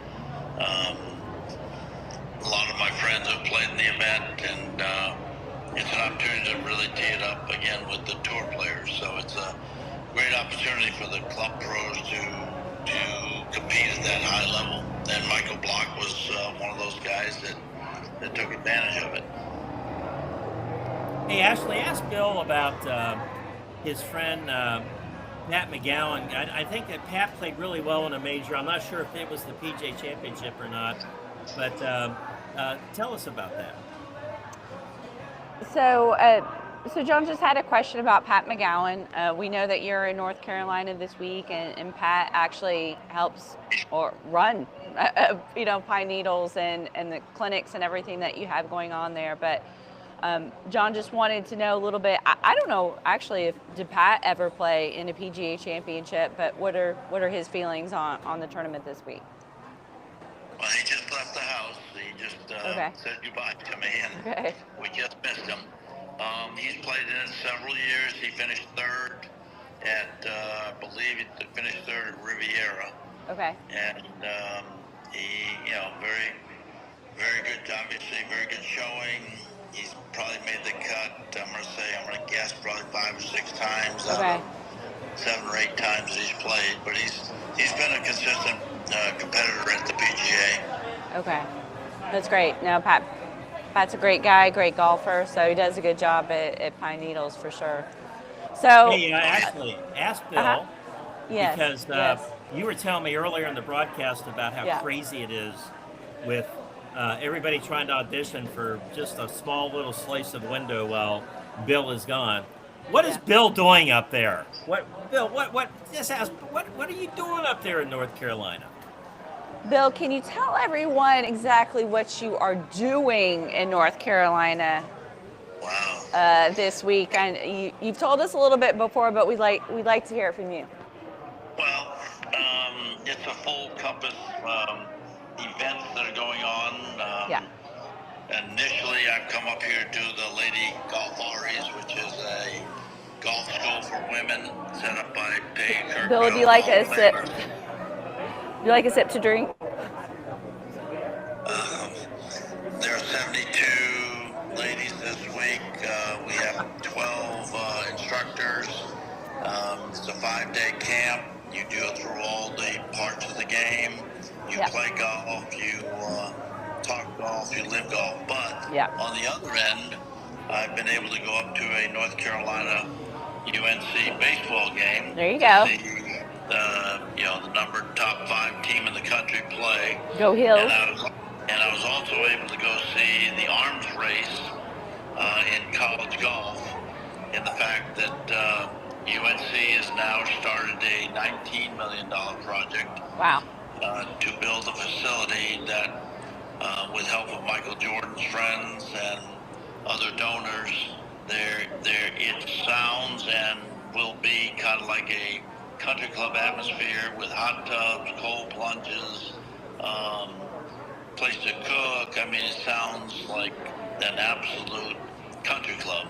A lot of my friends have played in the event, and it's an opportunity to really tee it up again with the tour players. So it's a great opportunity for the club pros to compete at that high level. And Michael Block was one of those guys that took advantage of it. Hey, Ashley, ask Bill about his friend Pat McGowan. I think that Pat played really well in a major. I'm not sure if it was the PGA Championship or not, but tell us about that. So John just had a question about Pat McGowan. We know that you're in North Carolina this week, and Pat actually helps or run, Pine Needles and the clinics and everything that you have going on there. But John just wanted to know a little bit. I don't know actually if did Pat ever play in a PGA Championship, but what are his feelings on the tournament this week? Well, he just left the house. He just said goodbye to me, and we just missed him. He's played in it several years. He finished third at, I believe he finished third at Riviera. Okay. And he, very, very good, obviously, very good showing. He's probably made the cut, I'm going to guess probably 5 or 6 times out of 7 or 8 times he's played. But he's been a consistent competitor at the PGA. Okay. That's great. No, Pat's a great guy, great golfer, so he does a good job at Pine Needles for sure. So, hey, Ashley, ask Bill, yes, because you were telling me earlier in the broadcast about how crazy it is with everybody trying to audition for just a small little slice of window while Bill is gone. What is Bill doing up there? Bill, just ask, what are you doing up there in North Carolina? Bill, can you tell everyone exactly what you are doing in North Carolina this week? And you've told us a little bit before, but we'd like to hear it from you. Well, it's a full compass events that are going on. Initially, I've come up here to the Lady Golf Aries, which is a golf school for women set up by Dave Kirk. Bill, would you like a sip? Would you like a sip to drink? There are 72 ladies this week. We have 12 instructors. It's a 5-day camp. You go through all the parts of the game. You play golf. You talk golf. You live golf. But on the other end, I've been able to go up to a North Carolina UNC baseball game. There you go. The number top 5 team in the country play. Go Hills. And I was also able to go see the arms race in college golf, in the fact that UNC has now started a $19 million project to build a facility that, with help of Michael Jordan's friends and other donors, it sounds and will be kind of like a country club atmosphere with hot tubs, cold plunges, place to cook. I mean, it sounds like an absolute country club.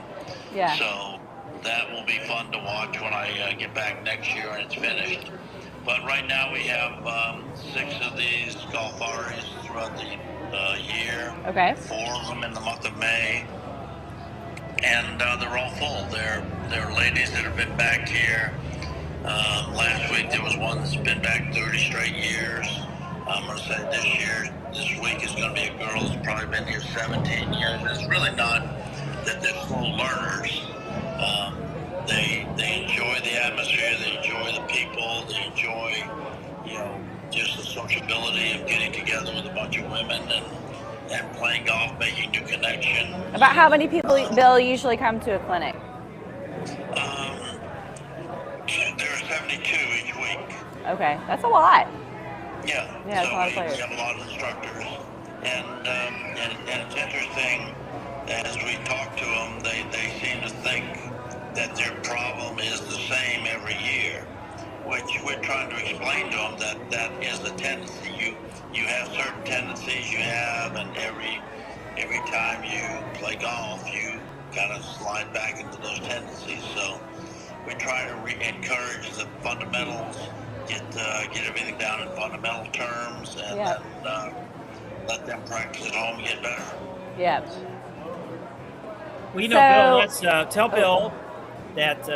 Yeah. So that will be fun to watch when I get back next year and it's finished. But right now we have 6 of these golf areas throughout the year. Okay. 4 of them in the month of May, and they're all full. They're ladies that have been back here. Last week there was one that's been back 30 straight years. I'm going to say this week is going to be a girl that's probably been here 17 years. It's really not that they're slow learners. They enjoy the atmosphere, they enjoy the people, they enjoy, just the sociability of getting together with a bunch of women and playing golf, making new connections. About how many people, Bill, usually come to a clinic? There are 72 each week. Okay, that's a lot. Yeah, Yeah, so it's a lot of we players. have a lot of instructors, and it's interesting, as we talk to them, they seem to think that their problem is the same every year, which we're trying to explain to them that is a tendency. You have certain tendencies you have, and every time you play golf, you kind of slide back into those tendencies. So we try to encourage the fundamentals, get everything down in fundamental terms, and then let them practice at home and get better. Yeah. Well, Bill, let's tell Bill that,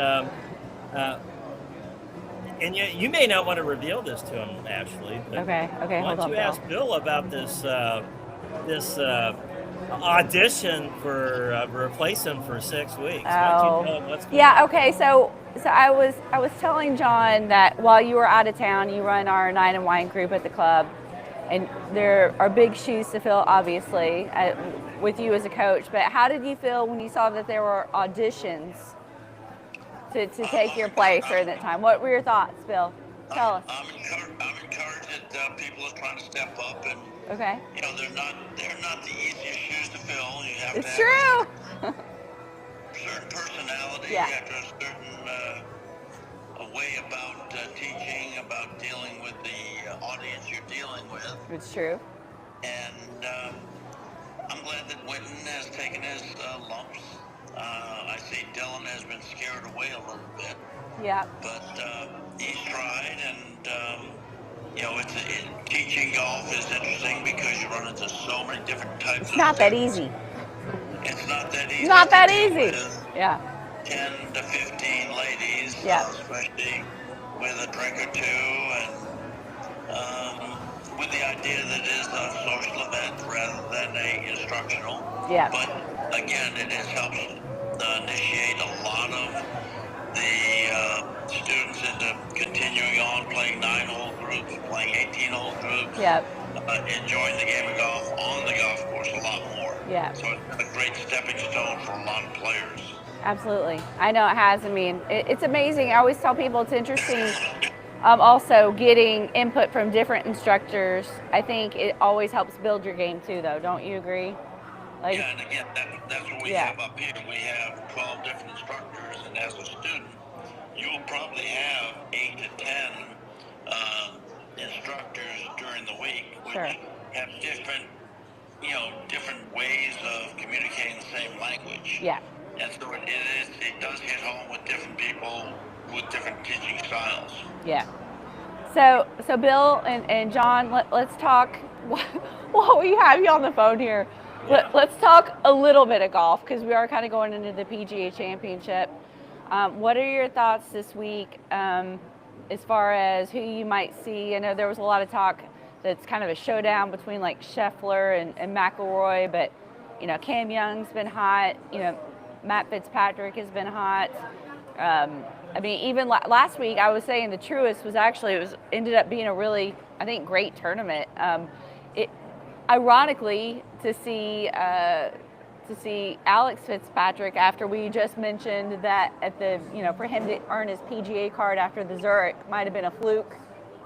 and you may not want to reveal this to him, Ashley. But Okay, why don't you ask Bill about this audition for replace him for 6 weeks? Why don't you tell him what's going on? Okay. So I was telling John that while you were out of town, you run our Night and Wine group at the club, and there are big shoes to fill, obviously, with you as a coach. But how did you feel when you saw that there were auditions to take your place during that time? What were your thoughts, Bill? Tell us. I'm encouraged that people are trying to step up, and Okay. they're not the easiest shoes to fill. You have It's to have true. a certain personality. Yeah. You have to have a certain a way about teaching, about dealing with the audience you're dealing with. It's true. And I'm glad that Winton has taken his lumps. I see Dylan has been scared away a little bit. Yeah. But he's tried, and teaching golf is interesting because you run into so many different types of It's not that students. easy. It's not that easy. Not that to deal easy. with Yeah. 10 to 15 ladies, Yeah. especially with a drink or two, and with the idea that it is a social event rather than a instructional. Yeah. But again, it helps initiate a lot of the students into continuing on playing 9-hole groups, playing 18-hole groups, Yep. Enjoying the game of golf on the golf course a lot more. Yeah. So it's been a great stepping stone for a lot of players. Absolutely. I know it has. I mean, it's amazing. I always tell people it's interesting also getting input from different instructors. I think it always helps build your game too, though. Don't you agree? Like, Yeah, and again, that's what we have up here. We have 12 different instructors, and as a student, you will probably have 8 to 10 instructors during the week, which have different ways of communicating the same language. Yeah. And so it does hit home with different people with different teaching styles. Yeah. So Bill and John, let's talk while we have you on the phone here. Yeah. Let's talk a little bit of golf because we are kind of going into the PGA Championship. What are your thoughts this week as far as who you might see? I know there was a lot of talk that's kind of a showdown between like Scheffler and McIlroy, but Cam Young's been hot. Matt Fitzpatrick has been hot. I mean, even last week, I was saying the Truist ended up being a really, I think, great tournament. Ironically, to see Alex Fitzpatrick after we just mentioned that for him to earn his PGA card after the Zurich might have been a fluke,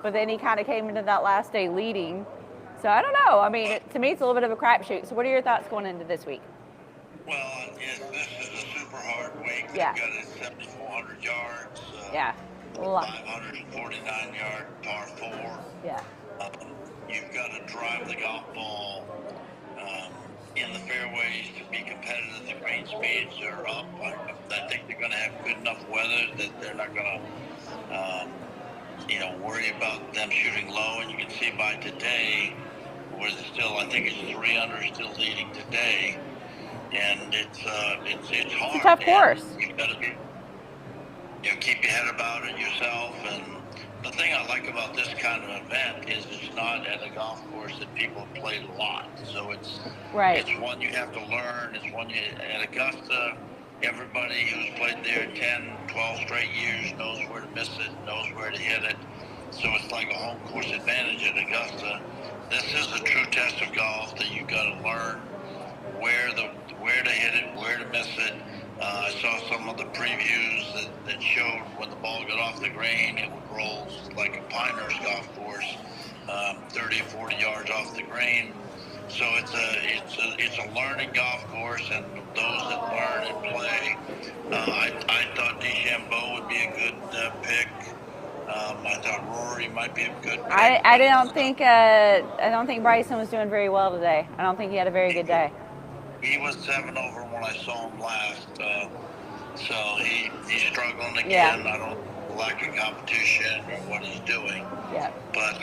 but then he kind of came into that last day leading. So I don't know. I mean, to me, it's a little bit of a crapshoot. So what are your thoughts going into this week? Well, this is a super hard week. Yeah. They've got it 7,400 yards. Yeah. Lo- 549-yard par 4. Yeah. You've got to drive the golf ball in the fairways to be competitive. The green speeds are up. I think they're going to have good enough weather that they're not going to, worry about them shooting low. And you can see by today, where still, I think it's 3 under, still leading today, and it's hard. It's a tough course. And you got to be, keep your head about it yourself. And the thing I like about this kind of event is it's not at a golf course that people have played a lot. So it's one you have to learn. It's one at Augusta, everybody who's played there 10, 12 straight years knows where to miss it, knows where to hit it. So it's like a home course advantage at Augusta. This is a true test of golf that you've got to learn where to hit it, where to miss it. I saw some of the previews that showed when the ball got off the green, it would roll like a Pinehurst golf course, 30 or 40 yards off the green. So it's a learning golf course, and those that learn and play, I thought DeChambeau would be a good pick. I thought Rory might be a good pick. I don't think Bryson was doing very well today. I don't think he had a very good day. He was 7 over when I saw him last, so he's struggling again. Yeah. I don't lack of competition or what he's doing. Yeah. But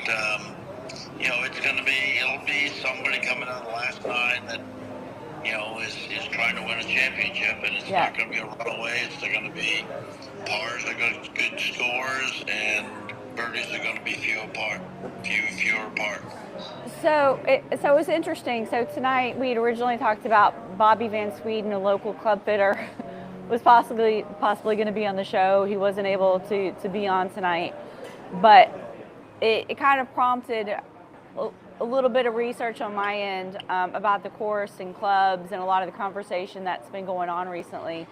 it'll be somebody coming out of the last 9 that is trying to win a championship, and it's not going to be a runaway. It's going to be pars are going to good scores, and birdies are going to be fewer apart. So it was interesting. So tonight we had originally talked about Bobby Van Sweden, a local club fitter, was possibly going to be on the show. He wasn't able to be on tonight, but it kind of prompted a little bit of research on my end about the course and clubs and a lot of the conversation that's been going on recently.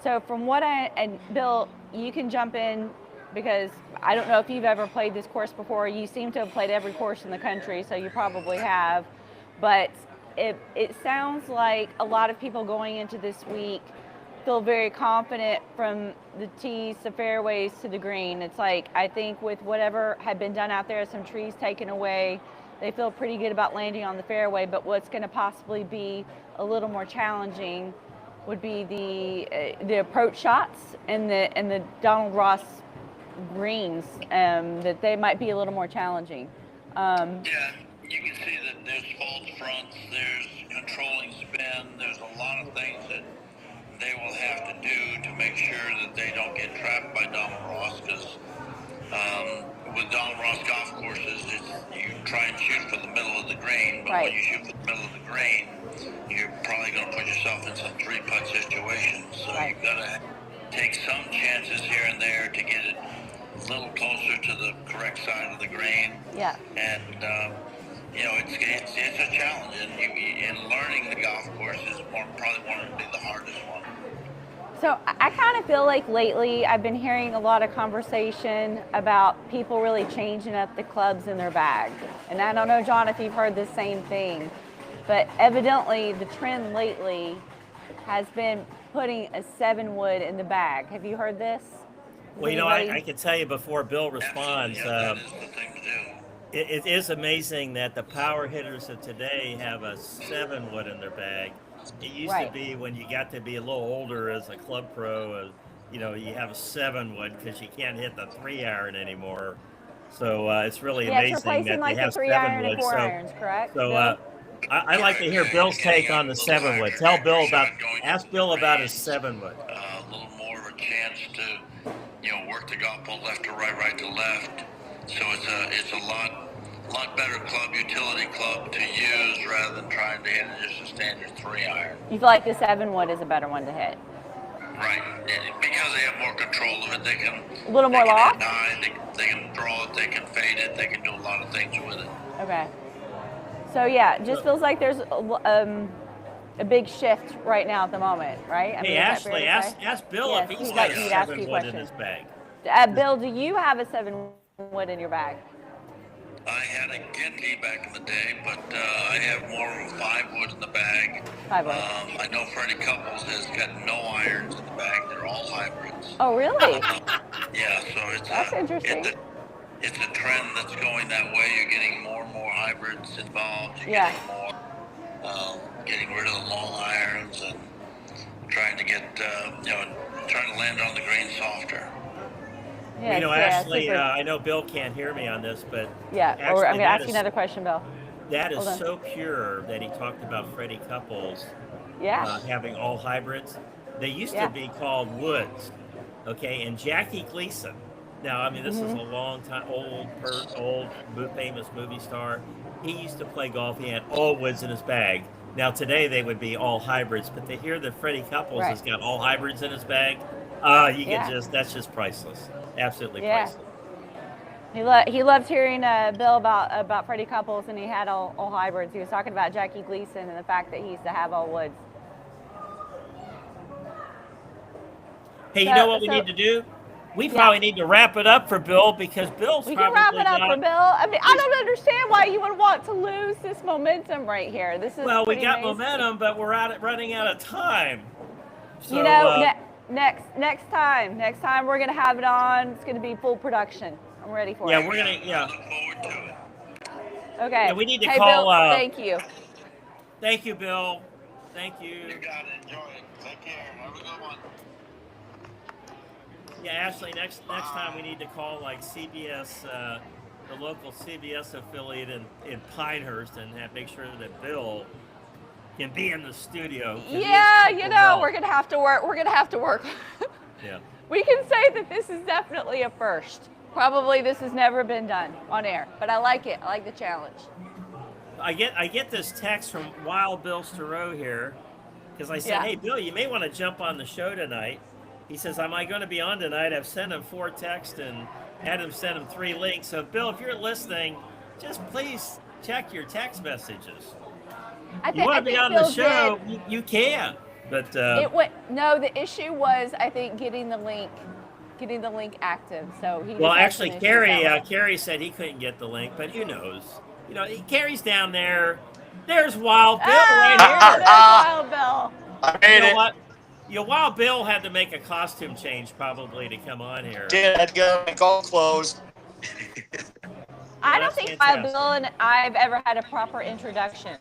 So from what and Bill, you can jump in, because I don't know if you've ever played this course before. You seem to have played every course in the country, so you probably have. But it sounds like a lot of people going into this week feel very confident from the tees to fairways to the green. It's like, I think with whatever had been done out there, some trees taken away, they feel pretty good about landing on the fairway. But what's going to possibly be a little more challenging would be the approach shots and the Donald Ross greens, that they might be a little more challenging. Yeah, you can see that there's false fronts, there's controlling spin, there's a lot of things that they will have to do to make sure that they don't get trapped by Donald Ross, because with Donald Ross golf courses, you try and shoot for the middle of the green, but when you shoot for the middle of the green, you're probably going to put yourself in some 3-putt situations. So you've got to take some chances here and there to get it a little closer to the correct side of the green. Yeah. And it's a challenge, and learning the golf course is probably one of the hardest one. So I kind of feel like lately I've been hearing a lot of conversation about people really changing up the clubs in their bag. And I don't know, John, if you've heard the same thing, but evidently the trend lately has been putting a 7-wood in the bag. Have you heard this? Well, I can tell you before Bill responds, that is the thing to do. it is amazing that the power hitters of today have a 7-wood in their bag. It used to be when you got to be a little older as a club pro, you have a 7-wood because you can't hit the 3-iron anymore. So it's really amazing that they have 7-wood. 4-irons, correct? So I'd like to hear Bill's take on the 7-wood. Ask Bill about his 7-wood. A little more of a chance to, work the golf ball left to right to left. So it's a lot better club, utility club to use rather than trying to hit just a standard 3-iron. You feel like the 7-wood is a better one to hit? Right, because they have more control of it. They can a little more loft. They can draw it. They can fade it. They can do a lot of things with it. Okay. So it just feels like there's a big shift right now at the moment, right? Hey, Ashley, ask Bill if he's got a 7-wood in his bag. Bill, do you have a 7-wood in your bag? I had a Ginty back in the day, but I have more of a 5-wood in the bag. 5-wood. I know Freddie Couples has got no irons in the bag. They're all hybrids. Oh, really? Yeah, so it's That's interesting. it's a trend that's going that way. You're getting more and more hybrids involved. You're Yeah. getting more, getting rid of the long irons and trying to get, trying to land on the green softer. Yes, yeah, Ashley, super. I know Bill can't hear me on this, but Yeah, or I'm actually, going to ask you another question, Bill. that is Hold on. so pure that he talked about Freddie Couples Yeah. having all hybrids. They used to Yeah. be called Woods, okay? And Jackie Gleason. Now, I mean, this is a Mm-hmm. long time, old, famous movie star. He used to play golf. He had all woods in his bag. Now today they would be all hybrids, but to hear that Freddie Couples Right. has got all hybrids in his bag, you could Yeah. that's just priceless, absolutely Yeah. priceless. He loved hearing Bill about Freddie Couples, and he had all hybrids. He was talking about Jackie Gleason and the fact that he used to have all woods. Hey, you know what we need to do? We probably need to wrap it up for Bill because Bill's We probably can wrap it up got, for Bill. I mean, I don't understand why you would want to lose this momentum right here. This is well, we pretty got amazing. momentum, but we're running out of time. So, You know, next time we're gonna have it on. It's gonna be full production. I'm ready for it. we're gonna I look forward to it. Okay. Yeah, we need to hey, call. Bill, thank you. Thank you, Bill. Thank you. You got it. Enjoy it. Take care. Have a good one. Yeah, Ashley. Next time we need to call like CBS, the local CBS affiliate in Pinehurst, and make sure that Bill can be in the studio. Yeah, you know, we're gonna have to work. We're gonna have to work. Yeah. We can say that this is definitely a first. Probably this has never been done on air, but I like it. I like the challenge. I get this text from Wild Bill Stereau here because I said, "Hey, Bill, you may want to jump on the show tonight." He says, "Am I going to be on tonight?" I've sent him 4 texts and had him send him 3 links. So, Bill, if you're listening, just please check your text messages. You want to be on the show, you can. But no. The issue was, I think, getting the link active. So he. Well, actually, Carrie said he couldn't get the link, but who knows? You know, Carrie's down there. There's Wild Bill right here. There's Wild Bill. I made it. What? Wild Bill had to make a costume change probably to come on here. Did I had to go make all clothes. I don't think Wild Bill and I've ever had a proper introduction.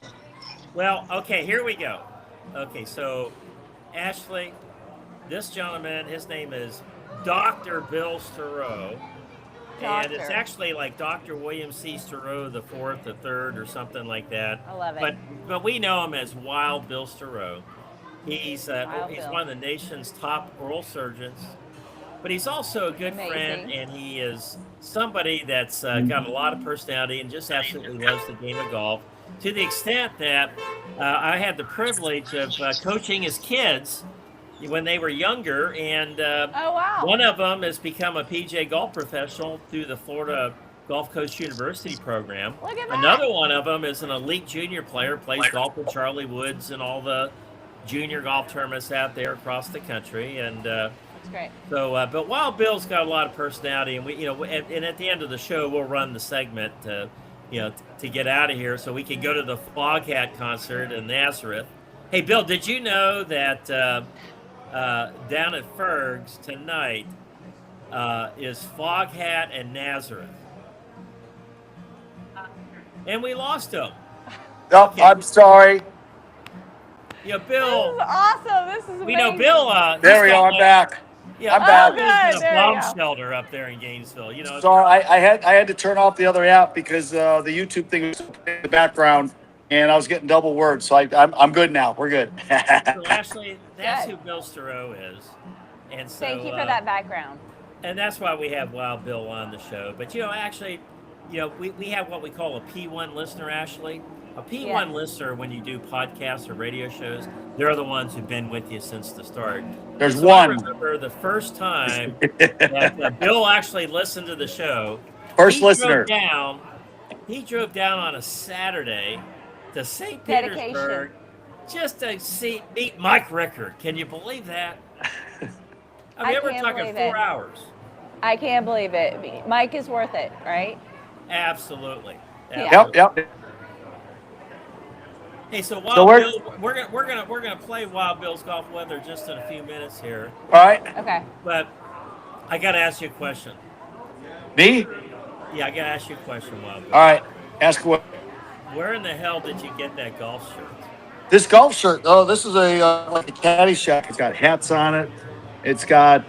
Well, okay, here we go. Okay, so Ashley, this gentleman, his name is Dr. Bill Stereau. And it's actually like Dr. William C. Stereau the 4th, the 3rd, or something like that. I love it. But we know him as Wild Bill Stereau. He's one of the nation's top oral surgeons. But he's also a good friend, and he is somebody that's got a lot of personality and just absolutely loves the game of golf. To the extent that I had the privilege of coaching his kids when they were younger, and one of them has become a PJ golf professional through the Florida Golf Coast University program. Look at that. Another one of them is an elite junior player, plays golf with Charlie Woods and all the junior golf tournaments out there across the country, and that's great. So, but Wild Bill's got a lot of personality, and and at the end of the show, we'll run the segment, to get out of here, so we can go to the Foghat concert in Nazareth. Hey, Bill, did you know that down at Ferg's tonight is Foghat and Nazareth, and we lost them. Nope, okay. I'm sorry. Yeah, Bill. This is awesome. This is amazing. We know Bill. There we are. I'm back. Yeah, I'm back. There's a bomb shelter up there in Gainesville. Sorry, I had to turn off the other app because the YouTube thing was in the background, and I was getting double words. So I'm good now. We're good. So Ashley, that's who Bill Stereau is, and so thank you for that background. And that's why we have Wild Bill on the show. But actually, we have what we call a P1 listener, Ashley. A P1 listener, when you do podcasts or radio shows, they're the ones who've been with you since the start. There's one. I remember the first time that Bill actually listened to the show. First listener. He drove down on a Saturday to St. Petersburg just to meet Mike Rickard. Can you believe that? I mean, we're talking 4 hours. I can't believe it. Mike is worth it, right? Absolutely. Yep. Hey, so Bill, we're gonna play Wild Bill's golf weather just in a few minutes here. All right. Okay. But I got to ask you a question. Me? Yeah, I got to ask you a question, Wild Bill. All right. Ask what. Where in the hell did you get that golf shirt? This golf shirt. Oh, this is a like a caddy shack. It's got hats on it. It's got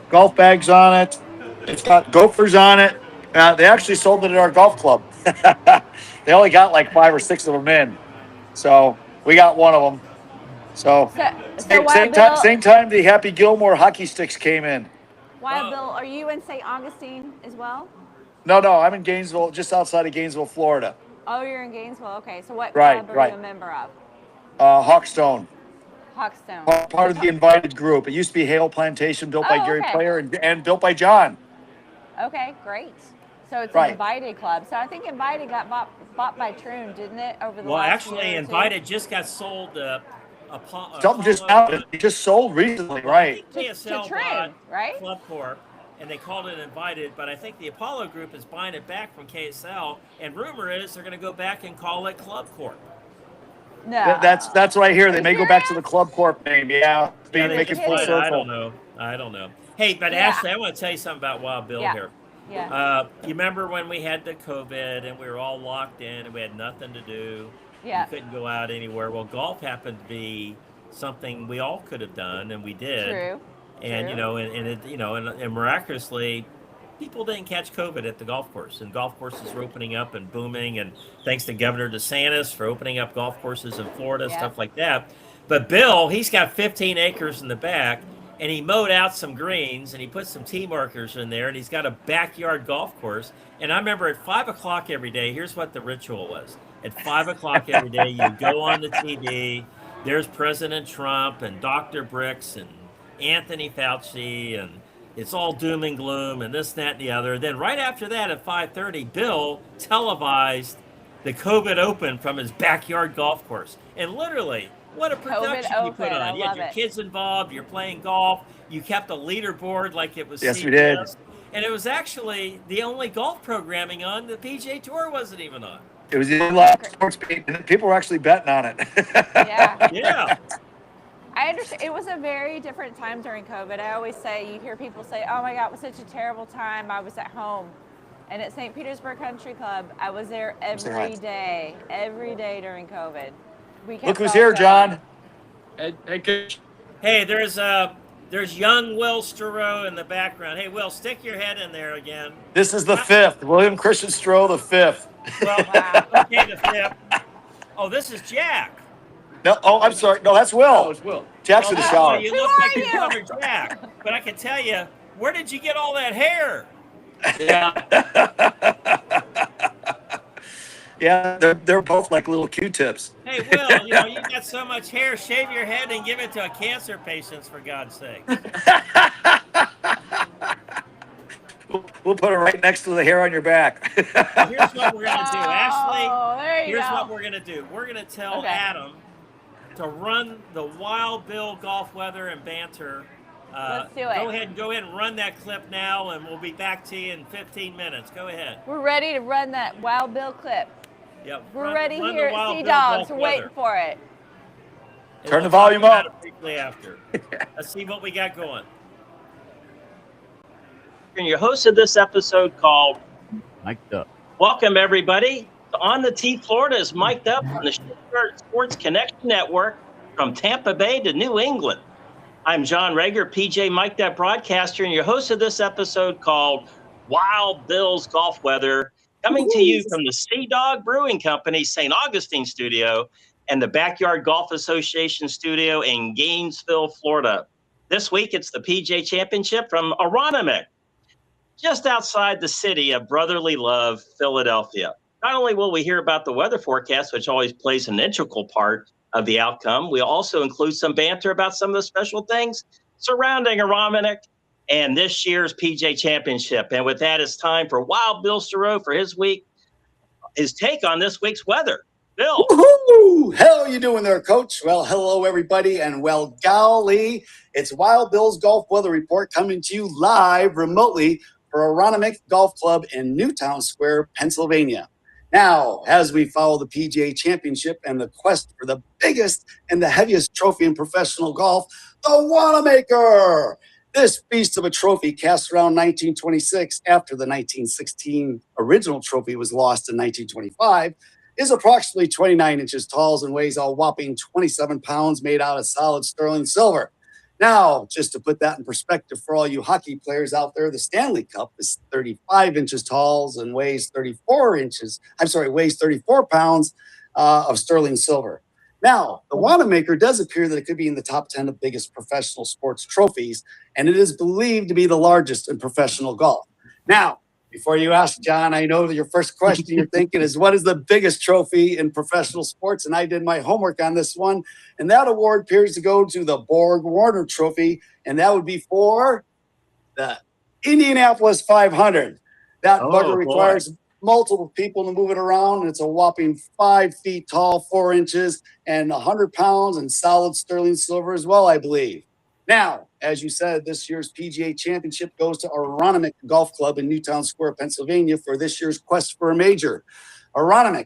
golf bags on it. It's got gophers on it. They actually sold it at our golf club. They only got like 5 or 6 of them in, so we got one of them. So So same Wild time, Bill, same time the Happy Gilmore hockey sticks came in. Wild Bill, are you in St. Augustine as well? No, I'm in Gainesville, just outside of Gainesville, Florida. Oh, you're in Gainesville. Okay, so what Right, club are you right. a member of? Hawkstone, Hawkstone. part of the invited group. It used to be Hale Plantation, built by Oh, Gary okay. Player and built by John. Okay, great. So it's an Right. Invited club. So I think Invited got bought by Troon, didn't it, over the Well, last actually, year or two? Invited just got sold. Something just Apollo. happened. It just sold recently, Well, I right? think KSL to Troon, bought right? Club Corp, and they called it Invited. But I think the Apollo Group is buying it back from KSL, and rumor is they're going to go back and call it Club Corp. No. That's what I hear. They Are may you go back to the serious? Club Corp name. Yeah, Yeah, they make it just full might. I don't circle. know. I don't know. Hey, but Yeah. Ashley, I want to tell you something about Wild Bill Yeah. here. Yeah. You remember when we had the COVID and we were all locked in and we had nothing to do? Yeah. We couldn't go out anywhere. Well, golf happened to be something we all could have done, and we did. True. And True. you know, and it, you know, and miraculously, people didn't catch COVID at the golf course, and golf courses were opening up and booming. And thanks to Governor DeSantis for opening up golf courses in Florida, Yeah. stuff like that. But Bill, he's got 15 acres in the back, and he mowed out some greens, and he put some tee markers in there, and he's got a backyard golf course. And I remember at 5 o'clock every day. Here's what the ritual was: at 5 o'clock every day, you go on the TV. There's President Trump and Dr. Bricks and Anthony Fauci, and it's all doom and gloom and this, that, and the other. Then right after that at 5:30, Bill televised the COVID Open from his backyard golf course. And literally, what a production you put Open, I on. You had love your it. kids involved, you're playing golf, you kept a leaderboard like it was Yes, we CBS. did. And it was actually the only golf programming on. The PGA Tour wasn't even on. It was the only live sports beat, and people were actually betting on it. Yeah. Yeah. I understand. It was a very different time during COVID. I always say, you hear people say, oh my God, it was such a terrible time. I was at home. And at St. Petersburg Country Club, I was there every day during COVID. We kept Look who's golf here, going. John. Hey, there's young Will Sterow in the background. Hey, Will, stick your head in there again. This is the fifth. William Christian Stroh, the fifth. Well, Wow. okay, the fifth. Oh, this is Jack. No, I'm sorry. No, that's Will. It's Will. Jack's in the Oh, shower. you Who look are like your you? brother Jack. But I can tell you, where did you get all that hair? Yeah, they're both like little Q-tips. Hey, Will, you got so much hair, shave your head and give it to a cancer patient, for God's sake. We'll put it right next to the hair on your back. Here's what we're going to do, Ashley. Oh, there you Here's go. what we're going to do. We're going to tell Okay. Adam to run the Wild Bill golf weather and banter. Let's do it. Go ahead and run that clip now, and we'll be back to you in 15 minutes. Go ahead. We're ready to run that Wild Bill clip. Yep. We're ready run here the Wild at Sea Bill Dogs. golf We're weather. waiting for it. And Turn we'll the volume talk about up. it briefly after. Let's see what we got going. And your host of this episode called Mic'd up. Welcome Everybody. On the Tee Florida is mic'd up on the Stuttgart Sports Connection Network from Tampa Bay to New England. I'm John Rager, PJ Mic'd Up broadcaster, and your host of this episode called Wild Bill's Golf Weather, coming to you from the Sea Dog Brewing Company St. Augustine studio and the Backyard Golf Association studio in Gainesville, Florida. This week it's the PJ Championship from Aronimink, just outside the city of brotherly love, Philadelphia. Not only will we hear about the weather forecast, which always plays an integral part of the outcome, we'll also include some banter about some of the special things surrounding Aronimink and this year's PJ Championship. And with that, it's time for Wild Bill Sterow for his take on this week's weather. Bill. Woohoo! How you doing there, Coach? Well, hello, everybody, and well, golly, it's Wild Bill's Golf Weather Report coming to you live remotely for Aronimink Golf Club in Newtown Square, Pennsylvania. Now, as we follow the PGA Championship and the quest for the biggest and the heaviest trophy in professional golf, the Wanamaker. This beast of a trophy, cast around 1926 after the 1916 original trophy was lost in 1925, is approximately 29 inches tall and weighs a whopping 27 pounds, made out of solid sterling silver. Now, just to put that in perspective for all you hockey players out there, the Stanley Cup is 35 inches tall and weighs 34 pounds of sterling silver. Now, the Wanamaker does appear that it could be in the top 10 of biggest professional sports trophies, and it is believed to be the largest in professional golf. Now, before you ask, John, I know that your first question you're thinking is, what is the biggest trophy in professional sports? And I did my homework on this one, and that award appears to go to the Borg Warner Trophy, and that would be for the Indianapolis 500. That bugger requires multiple people to move it around, and it's a whopping 5 feet tall, 4 inches, and 100 pounds in solid sterling silver as well, I believe. Now, as you said, this year's PGA Championship goes to Aronimink Golf Club in Newtown Square, Pennsylvania, for this year's quest for a major. Aronimink,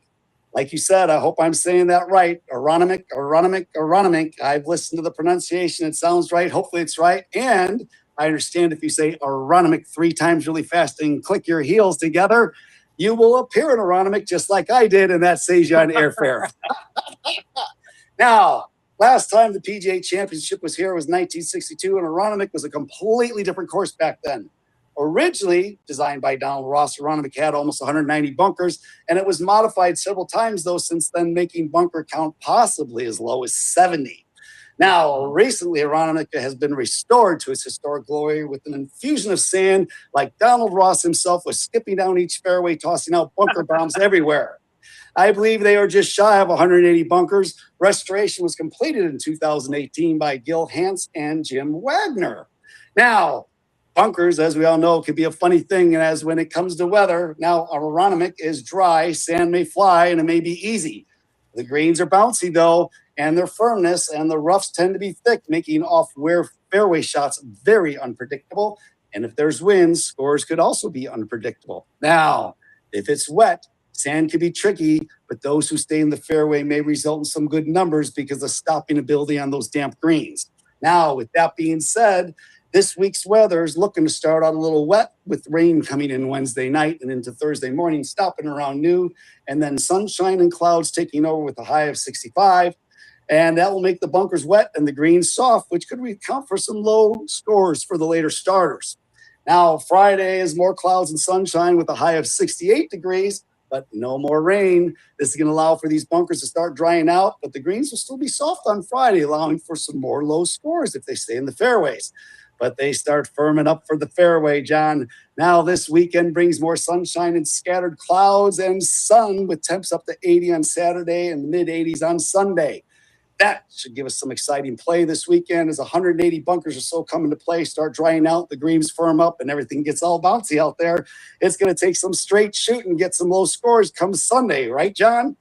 like you said, I hope I'm saying that right. Aronimink. I've listened to the pronunciation. It sounds right. Hopefully it's right. And I understand if you say Aronimink 3 times really fast and click your heels together, you will appear in Aronimink just like I did, and that saves you on airfare. Now, last time the PGA Championship was here was 1962, and Aronimink was a completely different course back then. Originally designed by Donald Ross, Aronimink had almost 190 bunkers, and it was modified several times, though, since then, making bunker count possibly as low as 70. Now, recently, Aronimink has been restored to its historic glory with an infusion of sand, like Donald Ross himself was skipping down each fairway, tossing out bunker bombs everywhere. I believe they are just shy of 180 bunkers. Restoration was completed in 2018 by Gil Hans and Jim Wagner. Now, bunkers, as we all know, can be a funny thing, and as when it comes to weather, now Aronimink is dry, sand may fly, and it may be easy. The greens are bouncy, though, and their firmness and the roughs tend to be thick, making off-wear fairway shots very unpredictable. And if there's winds, scores could also be unpredictable. Now, if it's wet, sand can be tricky, but those who stay in the fairway may result in some good numbers because of stopping ability on those damp greens. Now, with that being said, this week's weather is looking to start out a little wet, with rain coming in Wednesday night and into Thursday morning, stopping around noon, and then sunshine and clouds taking over with a high of 65. And that will make the bunkers wet and the greens soft, which could account for some low scores for the later starters. Now, Friday is more clouds and sunshine with a high of 68 degrees, but no more rain. This is going to allow for these bunkers to start drying out, but the greens will still be soft on Friday, allowing for some more low scores if they stay in the fairways. But they start firming up for the fairway, John. Now this weekend brings more sunshine and scattered clouds and sun, with temps up to 80 on Saturday and mid-80s on Sunday. That should give us some exciting play this weekend, as 180 bunkers or so come into play, start drying out, the greens firm up, and everything gets all bouncy out there. It's going to take some straight shooting, get some low scores come Sunday, right, John?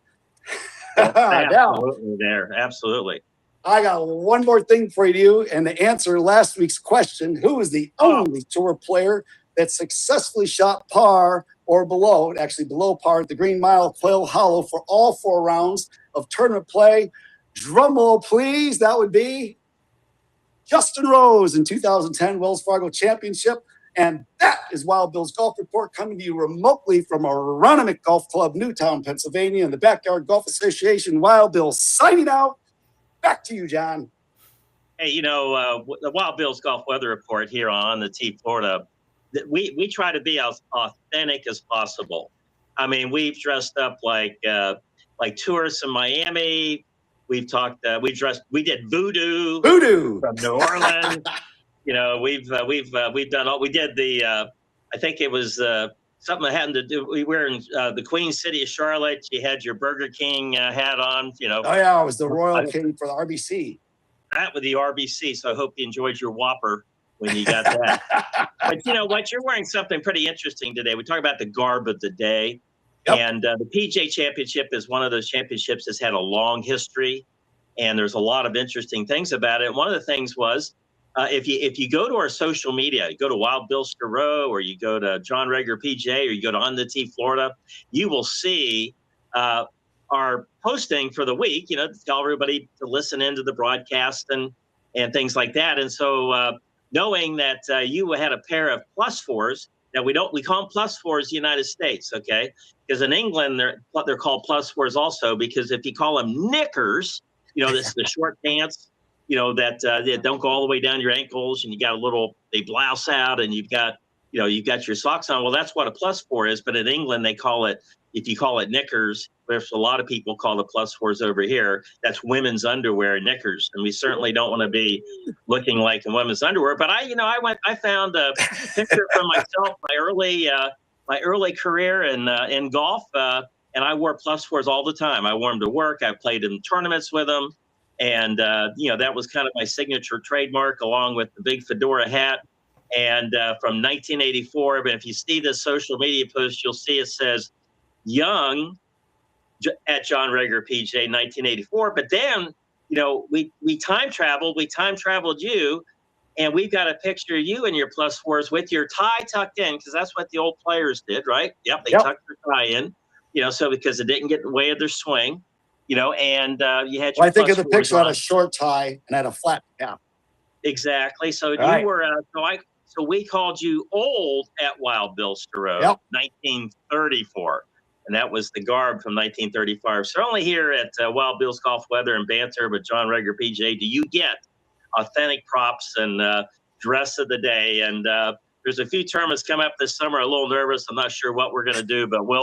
Absolutely there. Absolutely. I got one more thing for you, and to answer last week's question, who is the only tour player that successfully shot par or below, actually below par at the Green Mile Quail Hollow for all 4 rounds of tournament play? Drum roll, please. That would be Justin Rose in 2010 Wells Fargo Championship. And that is Wild Bill's Golf Report, coming to you remotely from Aronimink Golf Club, Newtown, Pennsylvania, and the Backyard Golf Association. Wild Bill signing out. Back to you, John. Hey, the Wild Bill's Golf Weather Report here on the T Florida, we try to be as authentic as possible. I mean, we've dressed up like tourists in Miami. We've talked. We did voodoo from New Orleans. We've done all. We did the. I think it was something that had to do. We were in the Queen City of Charlotte. You had your Burger King hat on. Oh yeah, it was the Royal King for the RBC. That with the RBC. So I hope you enjoyed your Whopper when you got that. But you know what? You're wearing something pretty interesting today. We talk about the garb of the day. Yep. And the PGA Championship is one of those championships that's had a long history, and there's a lot of interesting things about it. And one of the things was, if you go to our social media, you go to Wild Bill Scaro, or you go to John Rager PJ, or you go to On the T Florida, you will see our posting for the week. To tell everybody to listen into the broadcast and things like that. And so knowing that you had a pair of +4s. Now we call them +4s in the United States, okay? Because in England they're called +4s also, because if you call them knickers, this is the short pants, that don't go all the way down your ankles, and you got they blouse out, and you've got your socks on. Well, that's what a +4 is, but in England they call it, if you call it knickers, there's a lot of people call the +4s over here. That's women's underwear, knickers, and we certainly don't want to be looking like in women's underwear. But I found a picture from myself, my early career in golf, and I wore +4s all the time. I wore them to work. I played in tournaments with them, and that was kind of my signature trademark, along with the big fedora hat. And from 1984, but if you see this social media post, you'll see it says young at John Rager PJ 1984. But then, we time traveled you, and we've got a picture of you in your +4s with your tie tucked in, because that's what the old players did, right? Yep, they tucked their tie in, so because it didn't get in the way of their swing, and you had your I think of the picture on. had a short tie and had a flat cap. Exactly. So Right. you were, so we called you old at Wild Bill Stereau, Yep. 1934. And that was the garb from 1935. So only here at Wild Bill's Golf Weather and Banter with John Rager PJ do you get authentic props and dress of the day. And there's a few tournaments coming up this summer. A little nervous. I'm not sure what we're going to do, but we'll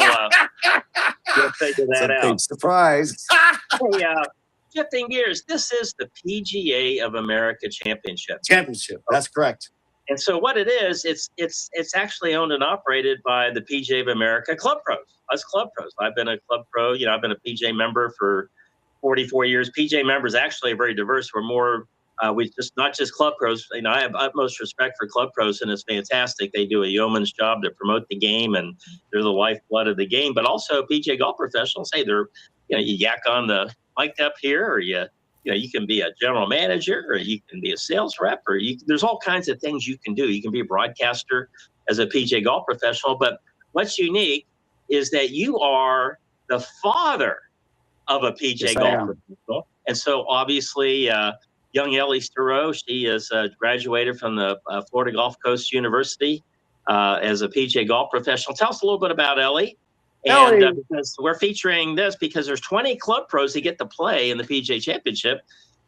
figure that out. Big surprise. Hey, shifting gears, this is the PGA of America Championship. That's correct. And so what it is, it's actually owned and operated by the PGA of America Club Pros. Us Club Pros. I've been a Club Pro. I've been a PGA member for 44 years. PGA members actually are very diverse. We're more, not just Club Pros. I have utmost respect for Club Pros, and it's fantastic. They do a yeoman's job to promote the game, and they're the lifeblood of the game. But also PGA golf professionals. Hey, they're, you yak on the mic up here, or you can be a general manager, or you can be a sales rep, or there's all kinds of things you can do. You can be a broadcaster as a PGA golf professional. But what's unique is that you are the father of a PGA golf professional. And so obviously, young Ellie Stereau, she is graduated from the Florida Gulf Coast University as a PGA golf professional. Tell us a little bit about Ellie. And because we're featuring this because there's 20 Club Pros that get to play in the PGA Championship.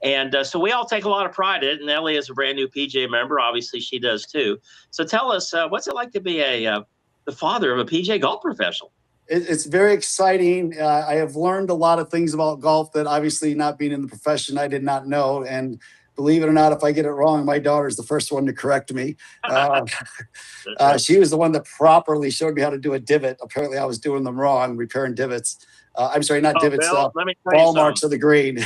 And so we all take a lot of pride in it. And Ellie is a brand new PGA member. Obviously, she does too. So tell us, what's it like to be the father of a PGA golf professional? It's very exciting. I have learned a lot of things about golf that obviously, not being in the profession, I did not know. And believe it or not, if I get it wrong, my daughter's the first one to correct me. She was the one that properly showed me how to do a divot. Apparently, I was doing them wrong, repairing divots. I'm sorry, not divots, Bill, ball marks of the green.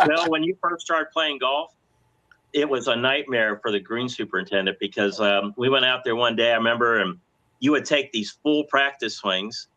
Bill, when you first started playing golf, it was a nightmare for the green superintendent because we went out there one day, I remember, and you would take these full practice swings,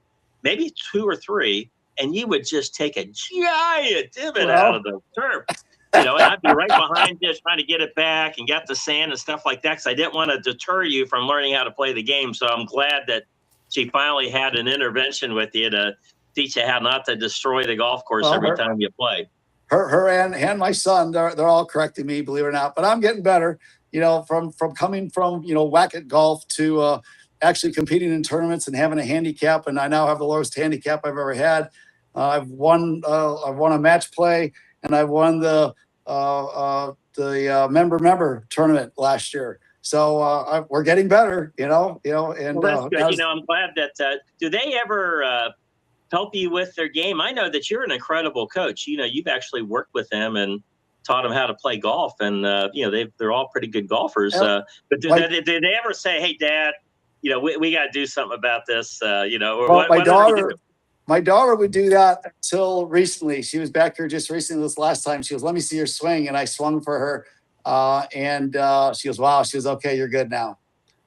maybe 2 or 3, and you would just take a giant divot out of the turf. And I'd be right behind you trying to get it back and get the sand and stuff like that because I didn't want to deter you from learning how to play the game. So I'm glad that she finally had an intervention with you to teach you how not to destroy the golf course every time you play. Her and my son, they're all correcting me, believe it or not. But I'm getting better, from coming from, whack at golf to actually competing in tournaments and having a handicap. And I now have the lowest handicap I've ever had. I've won a match play, and I won the member tournament last year. So we're getting better, and well, that's good. I'm glad that. Do they ever help you with their game? I know that you're an incredible coach. You've actually worked with them and taught them how to play golf, and they're all pretty good golfers. But did they ever say, "Hey, Dad, we got to do something about this"? My daughter would do that until recently. She was back here just recently this last time. She goes, "Let me see your swing." And I swung for her. And she goes, "Wow." She goes, "Okay, you're good now."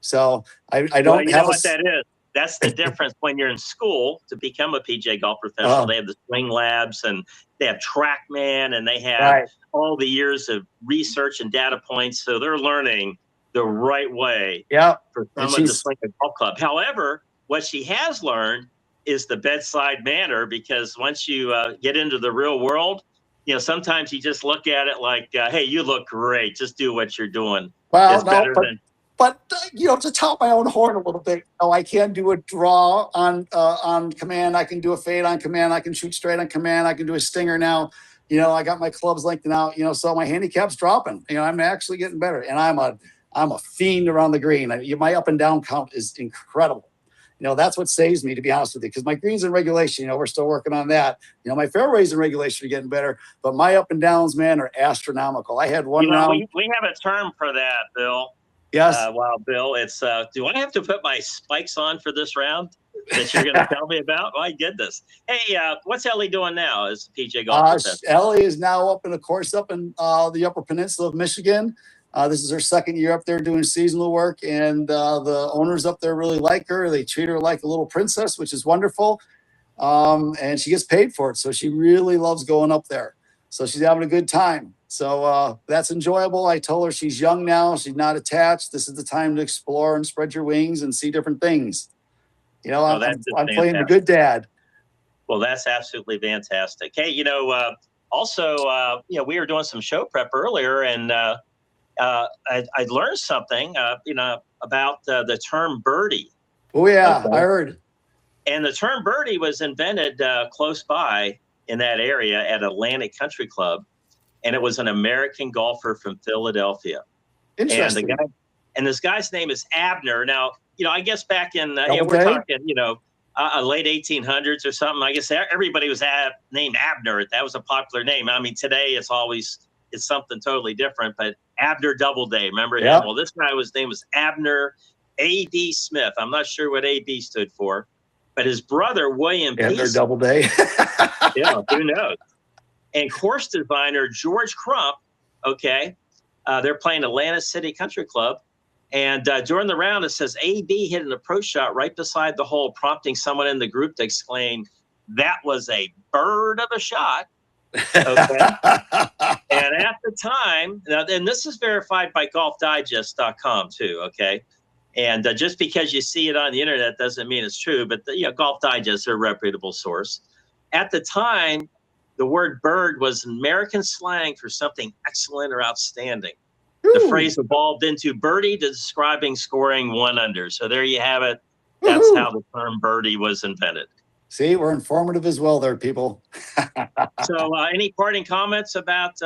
So I don't well, you know what that is? That's the difference when you're in school to become a PGA golf professional. They have the swing labs, and they have TrackMan, and they have all the years of research and data points. So they're learning the right way for someone to swing a golf club. However, what she has learned is the bedside manner, because once you get into the real world, sometimes you just look at it like, hey, you look great. Just do what you're doing. Well, is no, better but than. to tout my own horn a little bit, I can do a draw on command. I can do a fade on command. I can shoot straight on command. I can do a stinger now. I got my clubs lengthened out. So my handicap's dropping. I'm actually getting better, and I'm a fiend around the green. My up and down count is incredible. That's what saves me, to be honest with you, because my greens in regulation, we're still working on that. My fairways in regulation are getting better, but my up and downs, man, are astronomical. I had one round. We have a term for that, Bill. Yes. Bill, it's do I have to put my spikes on for this round that you're going to tell me about? My goodness. Hey, what's Ellie doing now as PJ Golf? Ellie is now up in a course up in the Upper Peninsula of Michigan. This is her second year up there doing seasonal work, and the owners up there really like her. They treat her like a little princess, which is wonderful. And she gets paid for it, so she really loves going up there. So she's having a good time. So that's enjoyable. I told her she's young now. She's not attached. This is the time to explore and spread your wings and see different things. I'm playing the good dad. Well, that's absolutely fantastic. Hey, also, we were doing some show prep earlier, and I learned something, about the term birdie. Oh, yeah, okay. I heard. And the term birdie was invented close by in that area at Atlantic Country Club. And it was an American golfer from Philadelphia. Interesting. And this guy's name is Abner. Now, I guess back in, we're talking, late 1800s or something. I guess everybody was named Abner. That was a popular name. I mean, today it's something totally different, but Abner Doubleday, remember him? Well, this guy's name was Abner A.B. Smith. I'm not sure what A.B. stood for, but his brother, William Abner Doubleday. Yeah, who knows? And course designer George Crump, they're playing Atlantic City Country Club. And during the round, it says A.B. hit an approach shot right beside the hole, prompting someone in the group to exclaim, "That was a bird of a shot." Okay. And at the time, and this is verified by golfdigest.com too. Okay. And just because you see it on the internet doesn't mean it's true, but Golf Digest are a reputable source. At the time, the word bird was American slang for something excellent or outstanding. Ooh. The phrase evolved into birdie, describing scoring 1 under. So there you have it. That's how the term birdie was invented. See, we're informative as well there, people. So any parting comments about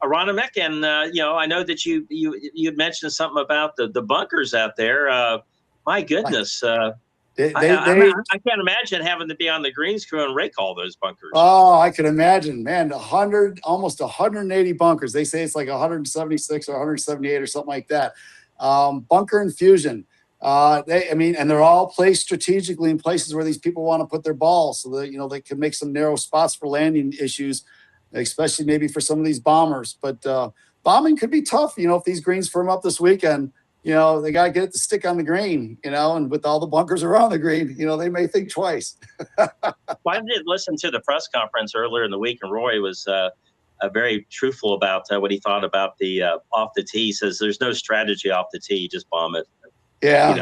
Aronimink? And, I know that you mentioned something about the bunkers out there. My goodness. I can't imagine having to be on the greens crew and rake all those bunkers. Oh, I can imagine, man. Almost 180 bunkers. They say it's like 176 or 178 or something like that. Bunker infusion. And they're all placed strategically in places where these people want to put their balls, so that they can make some narrow spots for landing issues, especially maybe for some of these bombers. But bombing could be tough, if these greens firm up this weekend. They got to get the stick on the green, and with all the bunkers around the green, they may think twice. Well, I did listen to the press conference earlier in the week, and Roy was very truthful about what he thought about the off the tee. He says there's no strategy off the tee, just bomb it. Yeah.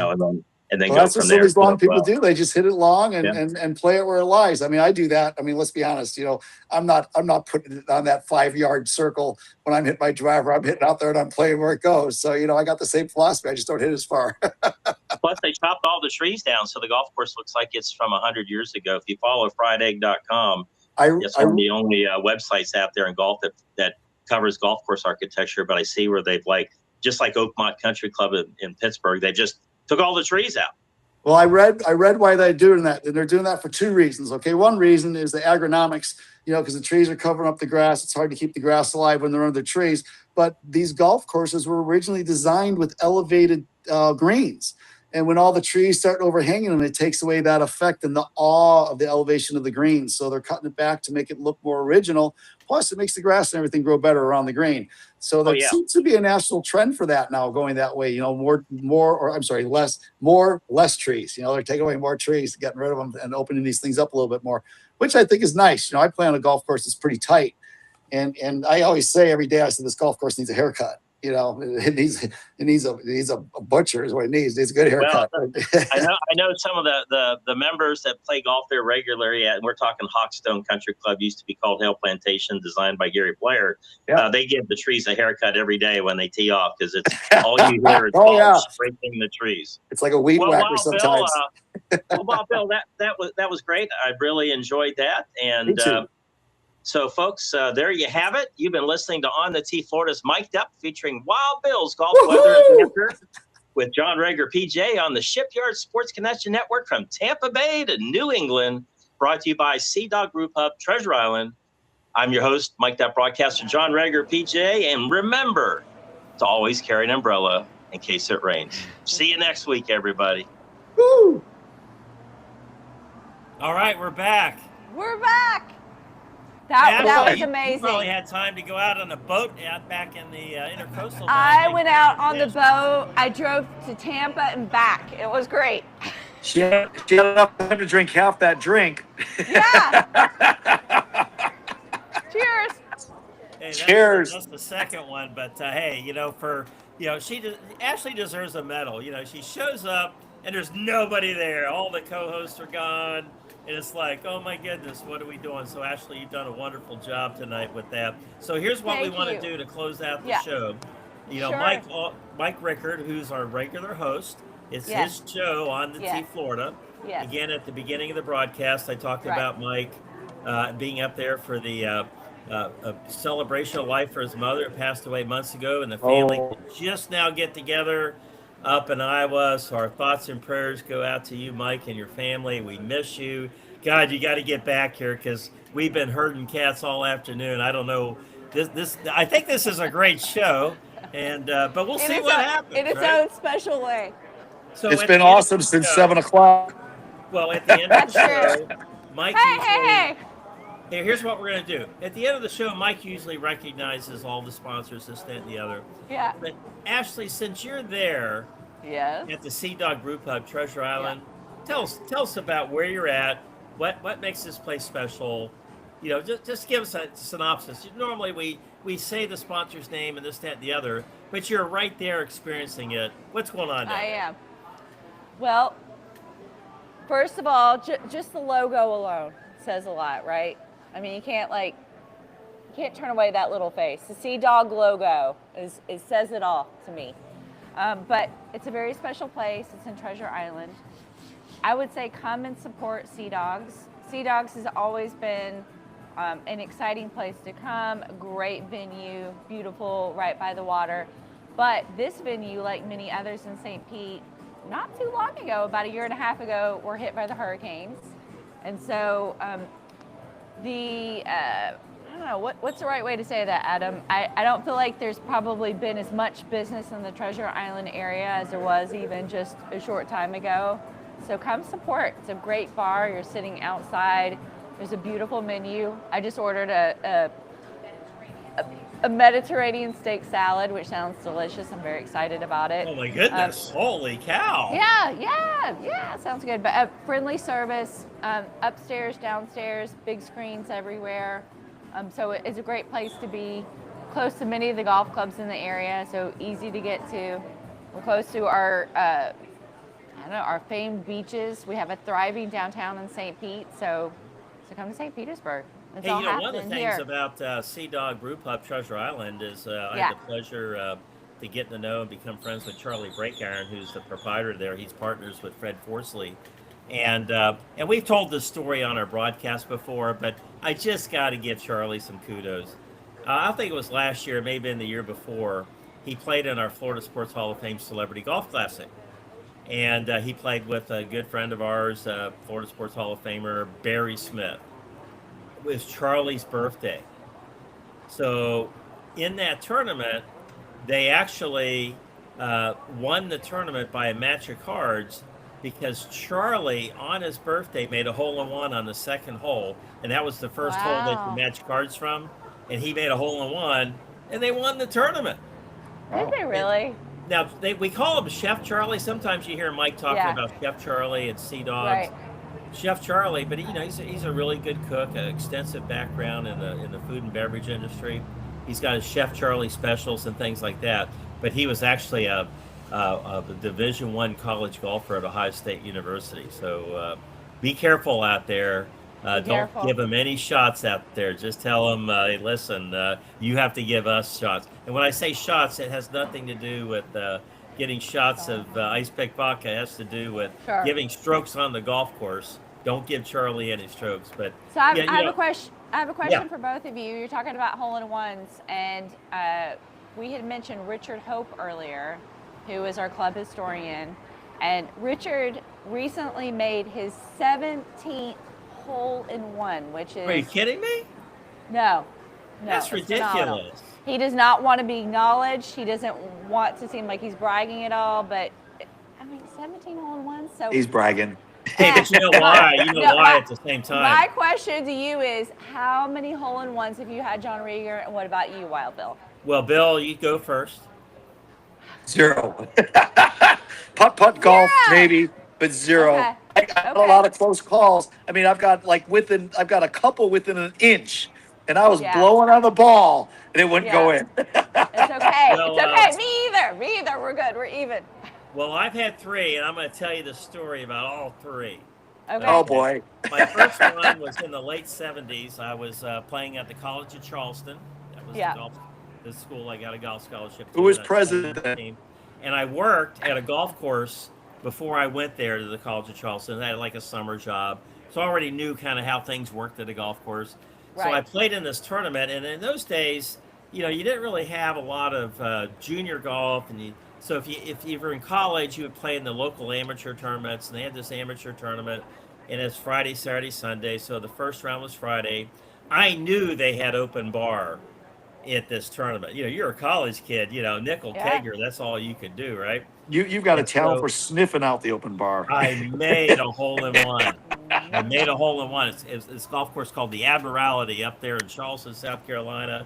And then go that's from what there. Some of these long people do. They just hit it long and play it where it lies. I mean, I do that. I mean, let's be honest. I'm not putting it on that 5-yard circle when I'm hitting my driver. I'm hitting out there and I'm playing where it goes. So I got the same philosophy. I just don't hit as far. Plus, they chopped all the trees down, so the golf course looks like it's from 100 years ago. If you follow friedegg.com, it's one of the only websites out there in golf that covers golf course architecture. But I see where they've just like Oakmont Country Club in Pittsburgh, they just took all the trees out. Well, I read why they're doing that, and they're doing that for 2 reasons. Okay, one reason is the agronomics, because the trees are covering up the grass. It's hard to keep the grass alive when they're under the trees. But these golf courses were originally designed with elevated greens. And when all the trees start overhanging them, it takes away that effect and the awe of the elevation of the green. So they're cutting it back to make it look more original. Plus, it makes the grass and everything grow better around the green. So there seems to be a national trend for that now, going that way. Less trees. They're taking away more trees, getting rid of them, and opening these things up a little bit more, which I think is nice. I play on a golf course that's pretty tight, and I always say every day, I say this golf course needs a haircut. you know, it needs a butcher is what it needs. It's a good haircut. Well, I know some of the members that play golf there regularly, and we're talking Hawkstone Country Club, used to be called Hale Plantation, designed by Gary Blair. Yeah. They give the trees a haircut every day when they tee off, because it's all you hear is Oh, yeah. scraping the trees. It's like a weed whacker sometimes. Bill, that was great. I really enjoyed that. And Me too. so, folks, there you have it. You've been listening to On the Tee, Florida's Mic'd Up, featuring Wild Bill's golf weather and banter with John Rager, PJ, on the Shipyard Sports Connection Network from Tampa Bay to New England, brought to you by Sea Dog Brew Pub, Treasure Island. I'm your host, Mic'd Up broadcaster John Rager, PJ, and remember to always carry an umbrella in case it rains. See you next week, everybody. Woo! All right, we're back. We're back. That was You amazing. probably had time to go out on a boat out back in the intercoastal. I went out on the boat. I drove to Tampa and back. It was great. She had enough time to drink half that drink. Yeah. Cheers. Hey, Cheers. That's the second one, but hey, Ashley deserves a medal. She shows up and there's nobody there. All the co-hosts are gone. And it's like, oh my goodness, what are we doing? So Ashley, you've done a wonderful job tonight with that. So here's what we want to do to close out the show. Sure. Mike Rickard, who's our regular host, it's his show on the Tee Florida. Yes. Again, at the beginning of the broadcast, I talked about Mike being up there for the a celebration of life for his mother, who passed away months ago, and the family just now get together up in Iowa. So our thoughts and prayers go out to you, Mike, and your family. We miss you. God, you got to get back here, because we've been herding cats all afternoon. I don't know. I think this is a great show, and but we'll see what happens. In its own special way. So it's been awesome since 7 o'clock. Well, at the end of the show, Mike Hey. Here's what we're going to do. At the end of the show, Mike usually recognizes all the sponsors, this, that, and the other. Yeah. But Ashley, since you're there at the Sea Dog Brew Pub, Treasure Island, tell us about where you're at, what makes this place special. Just give us a synopsis. Normally we say the sponsor's name and this, that, and the other, but you're right there experiencing it. What's going on now? I am. Well, first of all, just the logo alone says a lot, right? I mean, you can't turn away that little face. The Sea Dog logo it says it all to me. But it's a very special place. It's in Treasure Island. I would say come and support Sea Dogs. Sea Dogs has always been an exciting place to come. Great venue, beautiful, right by the water. But this venue, like many others in St. Pete, not too long ago, about a year and a half ago, were hit by the hurricanes. And so I don't know, what's the right way to say that, Adam? I don't feel like there's probably been as much business in the Treasure Island area as there was even just a short time ago. So come support. It's a great bar. You're sitting outside. There's a beautiful menu. I just ordered a Mediterranean steak salad, which sounds delicious. I'm very excited about it. Oh my goodness. Holy cow. Yeah, sounds good. But friendly service, upstairs, downstairs, big screens everywhere. So it's a great place to be, close to many of the golf clubs in the area, so easy to get to. We're close to our famed beaches. We have a thriving downtown in St. Pete, so come to St. Petersburg. It's all one of the things here. about Sea Dog Brew Pub Treasure Island is I had the pleasure to get to know and become friends with Charlie Breakiron, who's the proprietor there. He's partners with Fred Forsley. And we've told this story on our broadcast before, but I just got to give Charlie some kudos. I think it was last year, maybe in the year before, he played in our Florida Sports Hall of Fame Celebrity Golf Classic. And he played with a good friend of ours, Florida Sports Hall of Famer Barry Smith. It was Charlie's birthday. So in that tournament, they actually won the tournament by a match of cards, because Charlie, on his birthday, made a hole-in-one on the second hole, and that was the first hole they could match cards from, and he made a hole-in-one, and they won the tournament. Did they really? Now, we call him Chef Charlie. Sometimes you hear Mike talking about Chef Charlie and Sea Dogs. Right. Chef Charlie, but he's a really good cook, an extensive background in the food and beverage industry. He's got his Chef Charlie specials and things like that. But he was actually a Division I college golfer at Ohio State University. So be careful out there. Be Don't careful. give him any shots out there. Just tell him, hey, listen, you have to give us shots. And when I say shots, it has nothing to do with getting shots of ice pick vodka. It has to do with Sure. giving strokes on the golf course. Don't give Charlie any strokes. But So I yeah, have a question. I have a question Yeah. for both of you. You're talking about hole-in-ones, and we had mentioned Richard Hope earlier, who is our club historian. And Richard recently made his 17th hole-in-one, which is Are you kidding me? no, That's it's phenomenal. ridiculous. He does not want to be acknowledged. He doesn't want to seem like he's bragging at all. But I mean, 17 hole-in-ones. So He's bragging. Hey, but you know why? You know No, why at the same time. my question to you is, how many hole-in-ones have you had, John Rieger, and what about you, Wild Bill? Well, Bill, you go first. 0. Putt golf, Yeah. maybe, but 0. Okay. I got a Okay. lot of close calls. I mean, I've got a couple within an inch, and I was Yeah. blowing on the ball, and it wouldn't go Yeah. in. It's okay. Well, It's okay. Me either. Me either. We're good. We're even. Well, I've had 3, and I'm going to tell you the story about all 3. Okay. Oh boy. My first one was in the late 70s. I was playing at the College of Charleston. That was Yeah. the school I got a golf scholarship to. Who was and I president played on the then? team. And I worked at a golf course before I went there to the College of Charleston. I had like a summer job. So I already knew kind of how things worked at a golf course. So I Right. played in this tournament. And in those days, you didn't really have a lot of junior golf. So if you were in college, you would play in the local amateur tournaments. And they had this amateur tournament. And it's Friday, Saturday, Sunday. So the first round was Friday. I knew they had open bar at this tournament. You're a college kid, nickel Yeah. kegger, that's all you could do, right? You've got a And talent so for sniffing out the open bar. I made a hole in one. I made a hole in one. It's a golf course called the Admiralty up there in Charleston, South Carolina.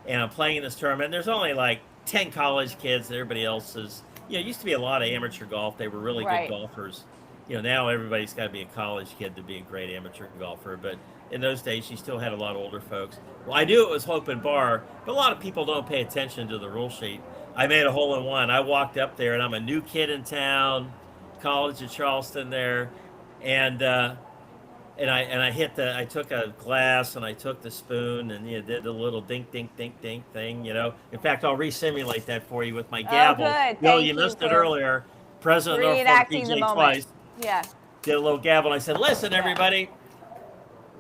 And I'm playing in this tournament. There's only like 10 college kids. Everybody else is, it used to be a lot of amateur golf. They were really Right. good golfers. Now everybody's got to be a college kid to be a great amateur golfer. But in those days, you still had a lot of older folks. Well, I knew it was open bar, but a lot of people don't pay attention to the rule sheet. I made a hole in one. I walked up there, and I'm a new kid in town, College of Charleston there, and I took a glass and I took the spoon and did the little dink dink dink dink thing. In fact, I'll re-simulate that for you with my gavel. good. Bill, Thank you you missed it for earlier. President Norfolk Reenacting the PJ moment. twice Yeah. did a little gavel. And I said, "Listen, everybody,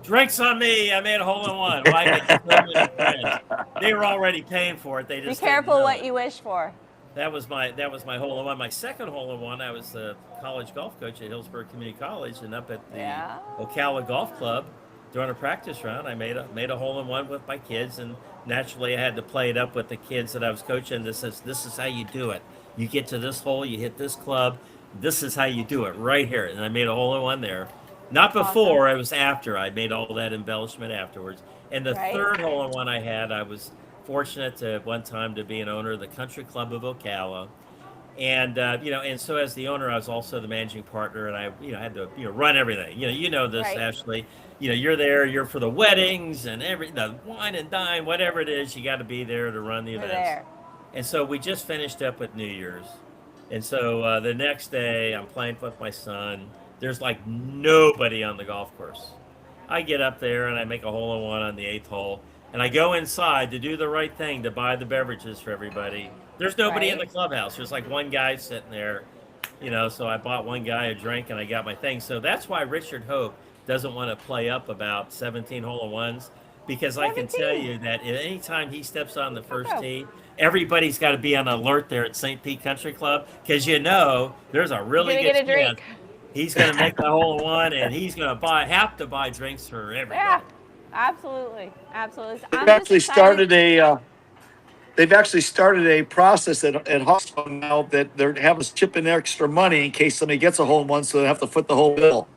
drinks on me. I made a hole in one." Well, I made so many friends. They were already paying for it. They Be just didn't careful know what it. you wish for. That was my hole in one. My second hole in one, I was the college golf coach at Hillsborough Community College, and up at the Yeah. Ocala Golf Club during a practice round, I made a hole in one with my kids, and naturally I had to play it up with the kids that I was coaching. This is how you do it. You get to this hole, you hit this club. This is how you do it right here, and I made a hole in one there. Not before, it was after. I made all that embellishment afterwards. And the Right. third hole in one I had, I was fortunate to one time to be an owner of the Country Club of Ocala, and and so as the owner, I was also the managing partner, and I had to run everything. You know this, Right. Ashley. You're there. You're for the weddings and the wine and dine, whatever it is. You got to be there to run the We're events. there. And so we just finished up with New Year's, and so the next day I'm playing with my son. There's like nobody on the golf course. I get up there and I make a hole in one on the 8th hole. And I go inside to do the right thing to buy the beverages for everybody. There's nobody in the Right. clubhouse. There's like one guy sitting there, so I bought one guy a drink and I got my thing. So that's why Richard Hope doesn't want to play up about 17 hole in ones, because I can tell 17. you that at any time he steps on the first go. tee, everybody's got to be on alert there at St. Pete Country Club, because there's a really You're good gonna get a chance drink. he's going to make the hole in one, and he's going to have to buy drinks for everybody. Yeah. Absolutely. Absolutely. So I'm They've just actually excited. started a process at hospital now that they're having us chip in extra money in case somebody gets a hole in one, so they have to foot the whole bill.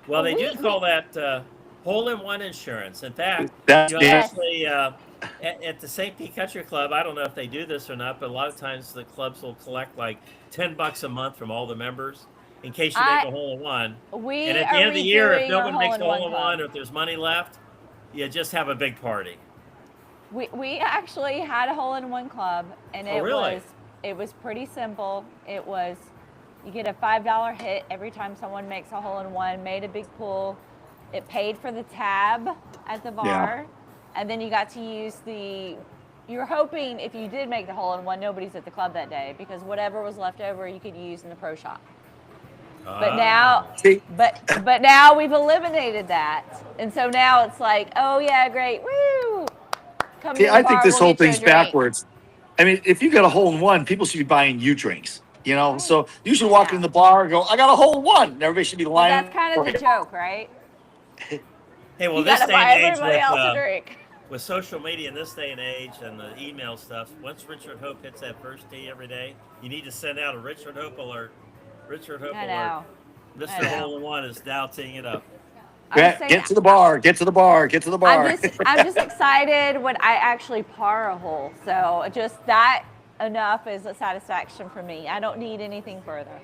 Well, they We- do call that hole-in-one insurance. In fact, That's Yes. actually at the St. Pete Country Club, I don't know if they do this or not, but a lot of times the clubs will collect like $10 a month from all the members in case you make a hole-in-one. We And at are the end of the year, if redoing no our one makes a hole-in-one hole-in-one, club. or if there's money left, you just have a big party. We actually had a hole-in-one club, and Oh, really? it was pretty simple. It was you get a $5 hit every time someone makes a hole-in-one. Made a big pool. It paid for the tab at the bar, and then you got to use the. You're hoping if you did make the hole-in-one, nobody's at the club that day because whatever was left over you could use in the pro shop. But now, See, but now we've eliminated that, and so now it's like, oh yeah, great, woo! Come to see, the I think bar, this we'll whole get you a thing's drink. backwards. I mean, if you got a hole in one, people should be buying you drinks. So you should walk in the bar and go, "I got a hole in one." And everybody should be Well, lining. that's kind of the joke, right? Hey, well, You this got to day buy and age everybody else a drink. with social media in this day and age and the email stuff, once Richard Hope hits that first tee every day, you need to send out a Richard Hope alert. Richard Hope I alert. know. Mr. Hole in One is now teeing it up. Get to the bar. Get to the bar. Get to the bar. I'm just excited when I actually par a hole. So just that enough is a satisfaction for me. I don't need anything further.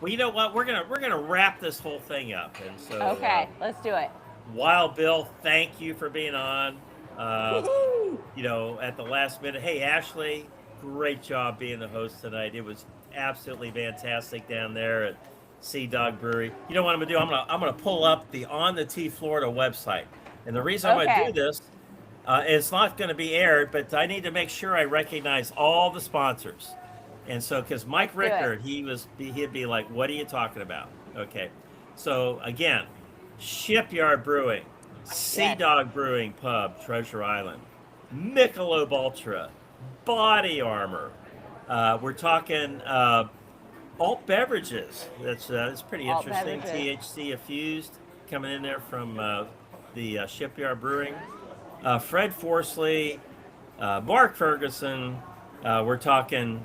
Well, you know what? We're gonna wrap this whole thing up, and so Okay, let's do it. Wild Bill, thank you for being on. At the last minute. Hey, Ashley, great job being the host tonight. It was absolutely fantastic down there at Sea Dog Brewery. You know what I'm gonna do? I'm gonna pull up the On the Tee Florida website, and the reason I'm gonna do this, it's not gonna be aired, but I need to make sure I recognize all the sponsors. And so, because Mike Rickard, he'd be like, "What are you talking about?" Okay, so again, Shipyard Brewing, Sea Dog Brewing Pub, Treasure Island, Michelob Ultra, Body Armor. We're talking alt beverages. That's pretty Alt interesting. beverages. THC infused coming in there from the Shipyard Brewing. Fred Forsley, Mark Ferguson. We're talking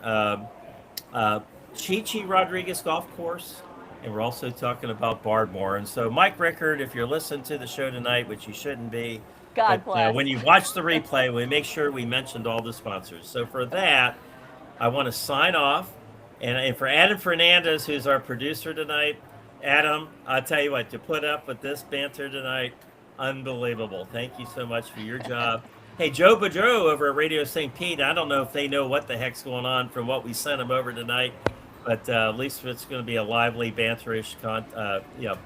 Chi Rodriguez Golf Course, and we're also talking about Bardmore. And so, Mike Rickard, if you're listening to the show tonight, which you shouldn't be, God bless. when you watch the replay, we make sure we mentioned all the sponsors. So for that, I want to sign off. And for Adam Fernandez, who's our producer tonight, Adam, I'll tell you what, to put up with this banter tonight, unbelievable. Thank you so much for your job. Hey, Joe Boudreau over at Radio St. Pete, I don't know if they know what the heck's going on from what we sent them over tonight, but at least it's going to be a lively, banterish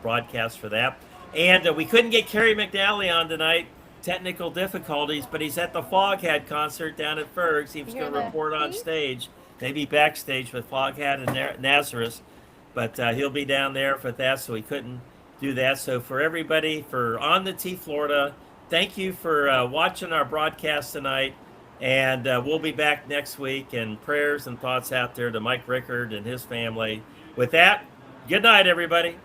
broadcast for that. And we couldn't get Kerry McNally on tonight. Technical difficulties, but he's at the Foghat concert down at Ferg's. He was going to report on stage, maybe backstage with Foghat and Nazareth, but he'll be down there for that, so he couldn't do that. So for everybody, for On the Tee Florida, thank you for watching our broadcast tonight, and we'll be back next week. And prayers and thoughts out there to Mike Rickard and his family. With that, good night, everybody.